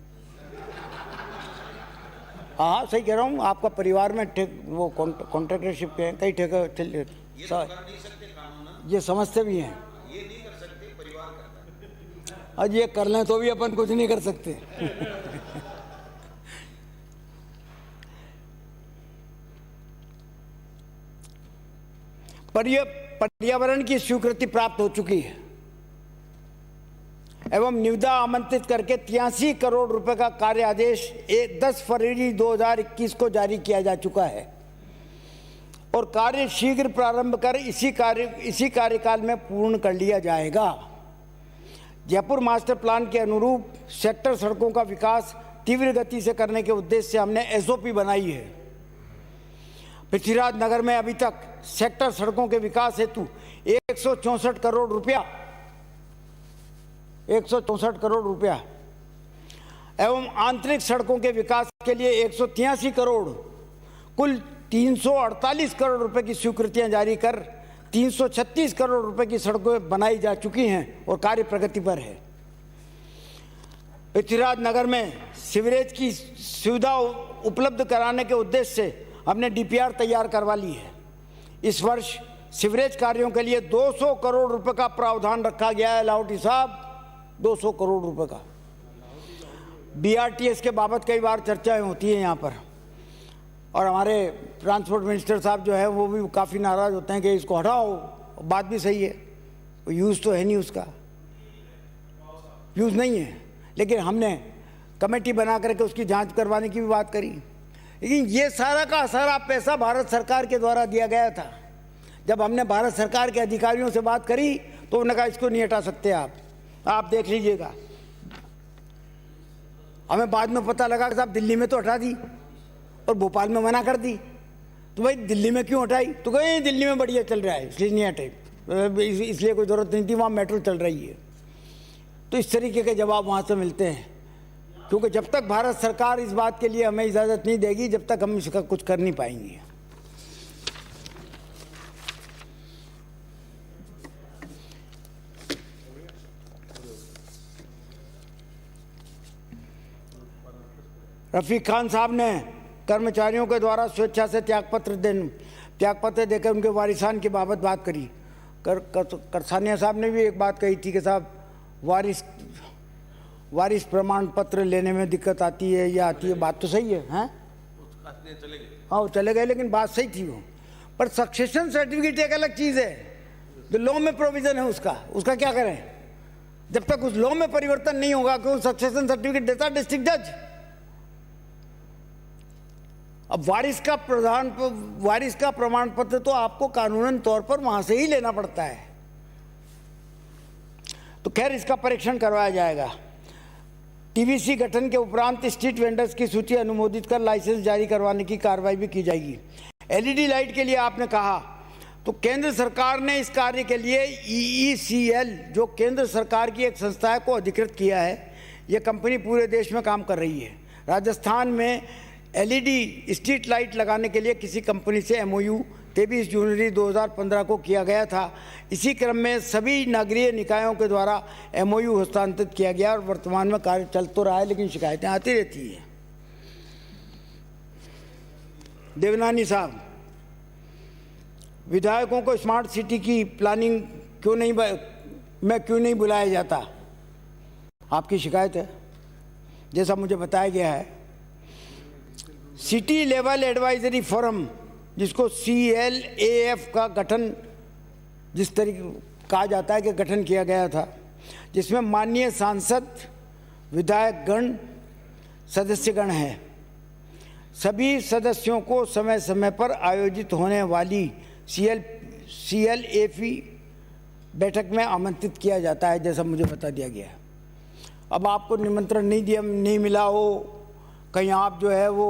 हाँ सही कह रहा हूँ, आपका परिवार में वो कॉन्ट्रैक्टरशिप के हैं, कई ठेके ये समझते भी हैं। आज ये कर लें तो भी अपन कुछ नहीं कर सकते। पर्यावरण की स्वीकृति प्राप्त हो चुकी है एवं निविदा आमंत्रित करके 83 करोड़ रुपए का कार्य आदेश 10 फरवरी 2021 को जारी किया जा चुका है और कार्य शीघ्र प्रारंभ कर इसी कार्यकाल में पूर्ण कर लिया जाएगा। जयपुर मास्टर प्लान के अनुरूप सेक्टर सड़कों का विकास तीव्र गति से करने के उद्देश्य से हमने एसओपी बनाई है। पृथ्वीराज नगर में अभी तक सेक्टर सड़कों के विकास हेतु 164 करोड़ रुपया एवं आंतरिक सड़कों के विकास के लिए 183 करोड़, कुल 348 करोड़ रुपए की स्वीकृतियां जारी कर 336 करोड़ रुपए की सड़कें बनाई जा चुकी हैं और कार्य प्रगति पर है। पृथ्वीराज नगर में सीवरेज की सुविधा उपलब्ध कराने के उद्देश्य से हमने डीपीआर तैयार करवा ली है। इस वर्ष सीवरेज कार्यों के लिए 200 करोड़ रुपए का प्रावधान रखा गया है। लाहौटी साहब 200 करोड़ रुपए का। बीआरटीएस के बाबत कई बार चर्चाएं होती हैं यहाँ पर और हमारे ट्रांसपोर्ट मिनिस्टर साहब जो है वो भी काफ़ी नाराज़ होते हैं कि इसको हटाओ। बात भी सही है, यूज़ तो है नहीं, उसका यूज़ नहीं है, लेकिन हमने कमेटी बना करके उसकी जांच करवाने की भी बात करी। लेकिन ये सारा का सारा पैसा भारत सरकार के द्वारा दिया गया था। जब हमने भारत सरकार के अधिकारियों से बात करी तो उन्होंने कहा इसको नहीं हटा सकते आप देख लीजिएगा। हमें बाद में पता लगा कि साहब दिल्ली में तो हटा दी और भोपाल में मना कर दी। तो भाई दिल्ली में क्यों हटाई? तो कहीं दिल्ली में बढ़िया चल रहा है इसलिए नहीं हटाई, इसलिए कोई ज़रूरत नहीं थी, वहाँ मेट्रो चल रही है। तो इस तरीके के जवाब वहाँ से मिलते हैं, क्योंकि जब तक भारत सरकार इस बात के लिए हमें इजाज़त नहीं देगी जब तक हम इसका कुछ कर नहीं पाएंगे। रफीक खान साहब ने कर्मचारियों के द्वारा स्वेच्छा से त्यागपत्र देकर उनके वारिसान की बाबत बात करी। करसानिया साहब ने भी एक बात कही थी कि साहब वारिस प्रमाण पत्र लेने में दिक्कत आती है या आती है। बात तो सही है, हैं? हाँ वो चले गए, लेकिन बात सही थी वो। पर सक्सेशन सर्टिफिकेट एक अलग चीज़ है, जो लॉ में प्रोविज़न है उसका क्या करें? जब तक उस लॉ में परिवर्तन नहीं होगा कि सक्सेशन सर्टिफिकेट देता डिस्ट्रिक्ट जज। अब वारिस का प्रमाण पत्र तो आपको कानूनन तौर पर वहां से ही लेना पड़ता है। तो खैर इसका परीक्षण करवाया जाएगा। टीवीसी गठन के उपरांत स्ट्रीट वेंडर्स की सूची अनुमोदित कर लाइसेंस जारी करवाने की कार्रवाई भी की जाएगी। एलईडी लाइट के लिए आपने कहा, तो केंद्र सरकार ने इस कार्य के लिए EECL जो केंद्र सरकार की एक संस्था है को अधिकृत किया है। यह कंपनी पूरे देश में काम कर रही है। राजस्थान में एलईडी स्ट्रीट लाइट लगाने के लिए किसी कंपनी से MOU 23 जनवरी 2015 को किया गया था। इसी क्रम में सभी नगरीय निकायों के द्वारा MOU हस्तांतरित किया गया और वर्तमान में कार्य चल तो रहा है, लेकिन शिकायतें आती रहती हैं। देवनानी साहब, विधायकों को स्मार्ट सिटी की प्लानिंग क्यों नहीं बुलाया जाता? आपकी शिकायत है। जैसा मुझे बताया गया है, सिटी लेवल एडवाइजरी फोरम जिसको CLAF का गठन जिस तरीके कहा जाता है कि गठन किया गया था, जिसमें माननीय सांसद, विधायकगण, सदस्यगण हैं। सभी सदस्यों को समय समय पर आयोजित होने वाली CLAF बैठक में आमंत्रित किया जाता है, जैसा मुझे बता दिया गया है। अब आपको निमंत्रण नहीं मिला हो, कहीं आप जो है वो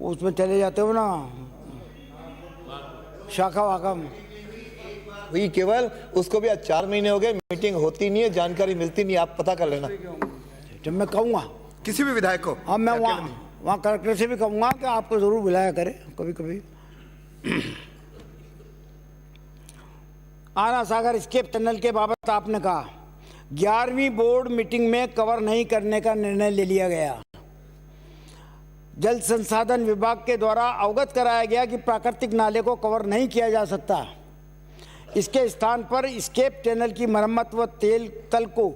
उसमें चले जाते हो ना, शाखा वाखा में। वही केवल उसको भी आज 4 महीने हो गए, मीटिंग होती नहीं है, जानकारी मिलती नहीं, आप पता कर लेना। जब मैं कहूँगा किसी भी विधायक को हाँ, मैं वहाँ कलेक्टर से भी कहूँगा कि आपको ज़रूर बुलाया करें कभी कभी। आना सागर स्केप टनल के बाबत आपने कहा 11वीं बोर्ड मीटिंग में कवर नहीं करने का निर्णय ले लिया गया। जल संसाधन विभाग के द्वारा अवगत कराया गया कि प्राकृतिक नाले को कवर नहीं किया जा सकता। इसके स्थान पर स्केप टनल की मरम्मत व तेल तल को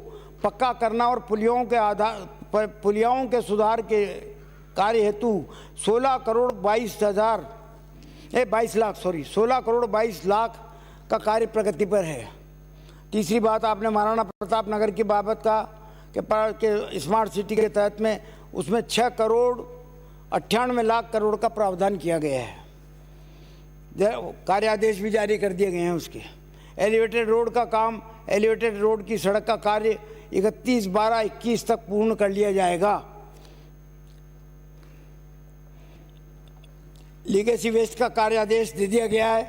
पक्का करना और पुलियाओं के सुधार के कार्य हेतु 16 करोड़ 22 लाख का कार्य प्रगति पर है। तीसरी बात आपने महाराणा प्रताप नगर की बाबत कहा कि स्मार्ट सिटी के तहत में उसमें 6 करोड़ 98 लाख करोड़ का प्रावधान किया गया है। कार्यादेश भी जारी कर दिए गए हैं उसके। एलिवेटेड रोड का काम, एलिवेटेड रोड की सड़क का कार्य 31/12/21 तक पूर्ण कर लिया जाएगा। लीगेसी वेस्ट का कार्यादेश दे दिया गया है।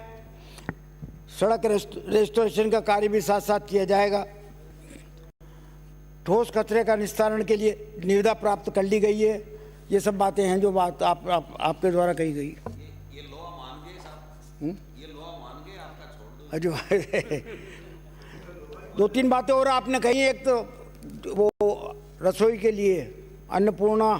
सड़क रेस्टोरेशन का कार्य भी साथ साथ किया जाएगा। ठोस कचरे का निस्तारण के लिए निविदा प्राप्त कर ली गई है। ये सब बातें हैं जो बात आपके द्वारा कही गई। ये लॉ मान गए साहब, ये लॉ मान गए, आपका छोड़ दो। 2-3 बातें और आपने कही। एक तो वो रसोई के लिए अन्नपूर्णा,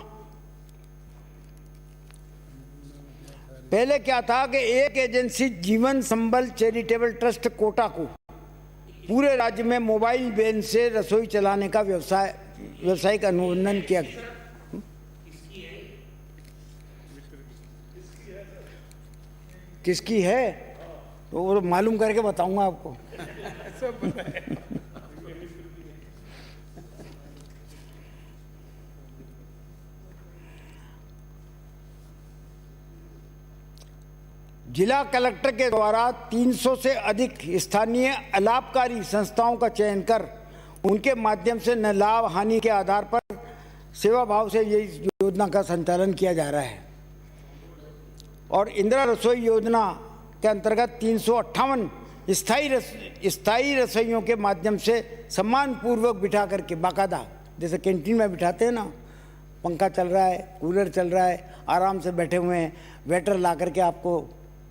पहले क्या था कि एक एजेंसी जीवन संबल चैरिटेबल ट्रस्ट कोटा को पूरे राज्य में मोबाइल वैन से रसोई चलाने का व्यवसायिक अनुबंधन किया गया। किसकी है तो वो मालूम करके बताऊंगा आपको। जिला कलेक्टर के द्वारा 300 से अधिक स्थानीय अलाभकारी संस्थाओं का चयन कर उनके माध्यम से न लाभ हानि के आधार पर सेवा भाव से ये योजना का संचालन किया जा रहा है। और इंदिरा रसोई योजना के अंतर्गत 358 स्थायी रसोइयों के माध्यम से सम्मानपूर्वक बिठा करके, बाकायदा जैसे कैंटीन में बिठाते हैं ना, पंखा चल रहा है, कूलर चल रहा है, आराम से बैठे हुए हैं, वेटर ला करके आपको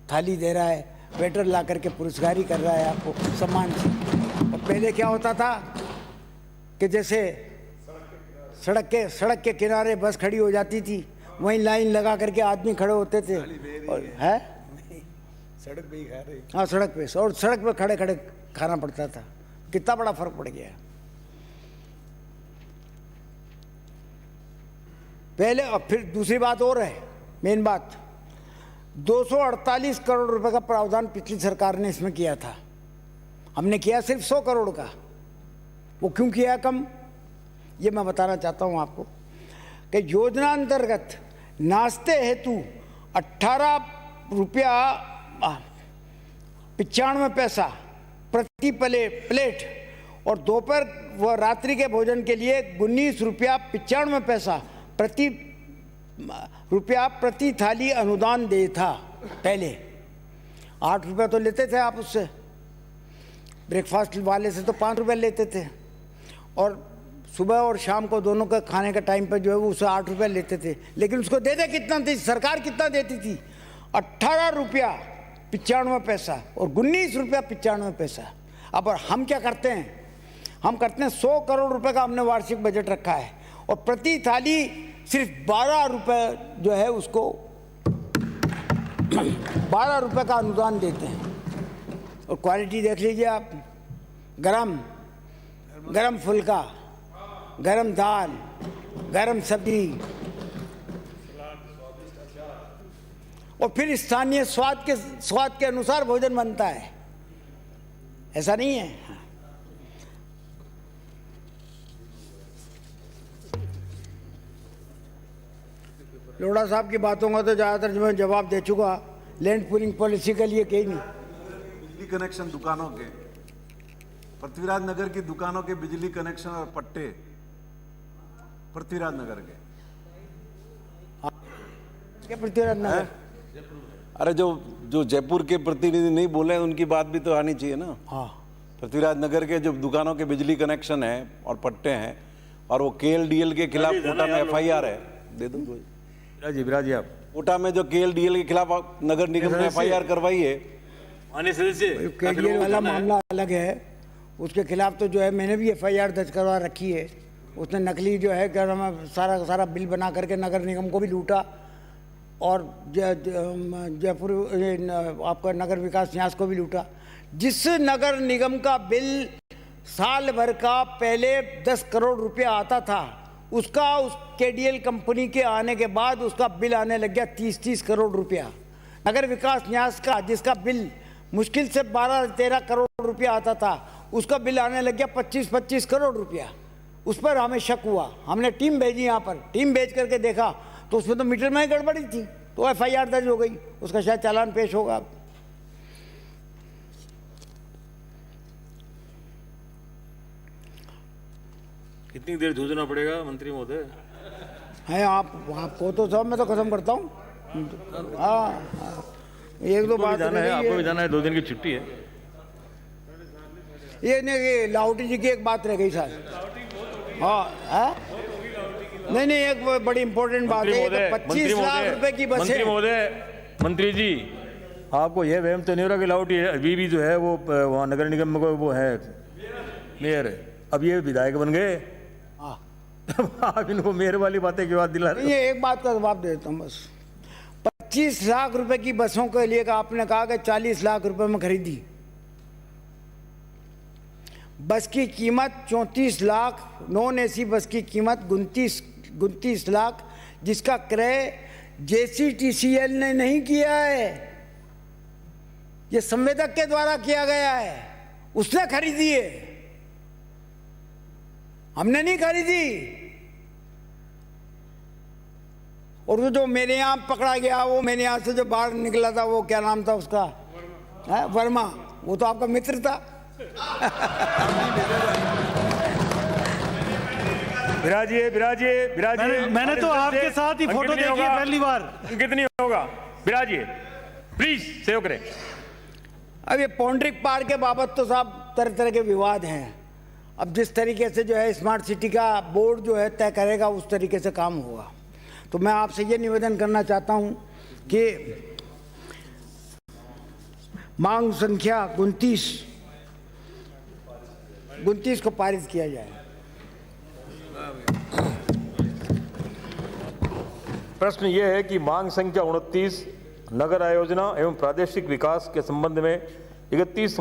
थाली दे रहा है, वेटर ला करके पुरस्कारी कर रहा है आपको सम्मान से। और पहले क्या होता था कि जैसे सड़क के किनारे बस खड़ी हो जाती थी, वहीं लाइन लगा करके आदमी खड़े होते थे और है सड़क पे ही खा रहे। हाँ, सड़क पे, और सड़क पे खड़े खड़े खाना पड़ता था। कितना बड़ा फर्क पड़ गया पहले। और फिर दूसरी बात और है, मेन बात, 248 करोड़ रुपए का प्रावधान पिछली सरकार ने इसमें किया था। हमने किया सिर्फ 100 करोड़ का। वो क्यों किया कम, ये मैं बताना चाहता हूं आपको कि योजना अंतर्गत नाश्ते हेतु 18 रुपया 95 पैसा प्रति प्लेट और दोपहर व रात्रि के भोजन के लिए 19 रुपया 95 पैसा प्रति थाली अनुदान दे था। पहले 8 रुपया तो लेते थे आप उससे, ब्रेकफास्ट वाले से तो 5 रुपये लेते थे, और सुबह और शाम को दोनों का खाने का टाइम पर जो है वो उससे 8 रुपये लेते थे। लेकिन उसको देते कितना थी सरकार, कितना देती थी? 18 रुपया 95 पैसा और 19 रुपया 95 पैसा। अब हम क्या करते हैं, हम करते हैं 100 करोड़ रुपए का हमने वार्षिक बजट रखा है और प्रति थाली सिर्फ 12 रुपये जो है उसको 12 रुपये का अनुदान देते हैं। और क्वालिटी देख लीजिए आप, गरम फुल्का, गरम दाल, गरम सब्जी, और फिर स्थानीय स्वाद के अनुसार भोजन बनता है। ऐसा नहीं है। लोढ़ा साहब की बातों का तो ज़्यादातर जो मैं जवाब दे चुका। लैंड पूलिंग पॉलिसी के लिए कहीं नहीं। बिजली कनेक्शन दुकानों के पृथ्वीराज नगर की दुकानों के बिजली कनेक्शन और पट्टे पृथ्वीराज नगर के क्या पृथ्वीराज नगर? अरे जो जयपुर के प्रतिनिधि नहीं बोले उनकी बात भी तो आनी चाहिए ना। हाँ, पृथ्वीराज नगर के जो दुकानों के बिजली कनेक्शन है और पट्टे हैं और वो KLDL के खिलाफ कोटा में FIR है, दे दो। विराज जी आप कोटा में जो KLDL के खिलाफ नगर निगम ने FIR करवाई है, केडीएल वाला मामला अलग है, उसके खिलाफ तो जो है मैंने भी FIR दर्ज करवा रखी है। उसने नकली जो है क्या नाम है सारा का सारा बिल बना करके नगर निगम को भी लूटा और जयपुर आपका नगर विकास न्यास को भी लूटा। जिस नगर निगम का बिल साल भर का पहले 10 करोड़ रुपया आता था, उसका उस KDL कंपनी के आने के बाद उसका बिल आने लग गया 30-30 करोड़ रुपया। नगर विकास न्यास का जिसका बिल मुश्किल से 12-13 करोड़ रुपया आता था, उसका बिल आने लग गया 25-25 करोड़ रुपया। उस पर हमें शक हुआ, हमने टीम भेजी, यहाँ पर टीम भेज करके देखा तो उसमें तो मीटर में ही गड़बड़ी थी, तो FIR दर्ज हो गई, उसका शायद चालान पेश होगा। कितनी देर जूझना पड़ेगा मंत्री महोदय? है आपको तो सब मैं तो खत्म करता हूँ। हाँ, एक दो बात जाना है, आपको भी जाना है, 2 दिन की छुट्टी है। ये नहीं, लाहौटी जी की एक बात रह गई सर। हाँ, नहीं एक बड़ी इंपॉर्टेंट बात है, तो 25 लाख रुपए की बसें। मंत्री महोदय, मंत्री जी, आपको यह वहम तो नहीं हो रहा कि लाहौटी अभी भी जो है वो वहाँ नगर निगम में वो है मेयर, अब ये विधायक बन गए। आप इनको मेयर वाली बातें क्यों दिला रहे? ये एक बात का जवाब देता हूँ बस। 25 लाख रुपए की बसों के लिए आपने कहा कि 40 लाख रुपए में खरीदी। बस की कीमत 34 लाख, नॉन AC बस की कीमत 29 लाख, जिसका क्रय JCTCL ने नहीं किया है, ये संवेदक के द्वारा किया गया है, उसने खरीदी है, हमने नहीं खरीदी। और वो जो मेरे यहाँ पकड़ा गया, वो मेरे यहाँ से जो बाहर निकला था, वो क्या नाम था उसका, वर्मा, वो तो आपका मित्र था। विराजिए, मैंने तो आपके साथ ही फोटो देखी है पहली बार। कितनी होगा? विराजिए, प्लीज सेव करें। अब ये पौंड्रिक पार्क के बाबत तो साहब तरह तरह के विवाद हैं। अब जिस तरीके से जो है स्मार्ट सिटी का बोर्ड जो है तय करेगा, उस तरीके से काम होगा। तो मैं आपसे ये निवेदन करना चाहता हूं कि मांग संख्या 29 को पारित किया जाए। प्रश्न ये है कि मांग संख्या 29 नगर आयोजना एवं प्रादेशिक विकास के संबंध में 31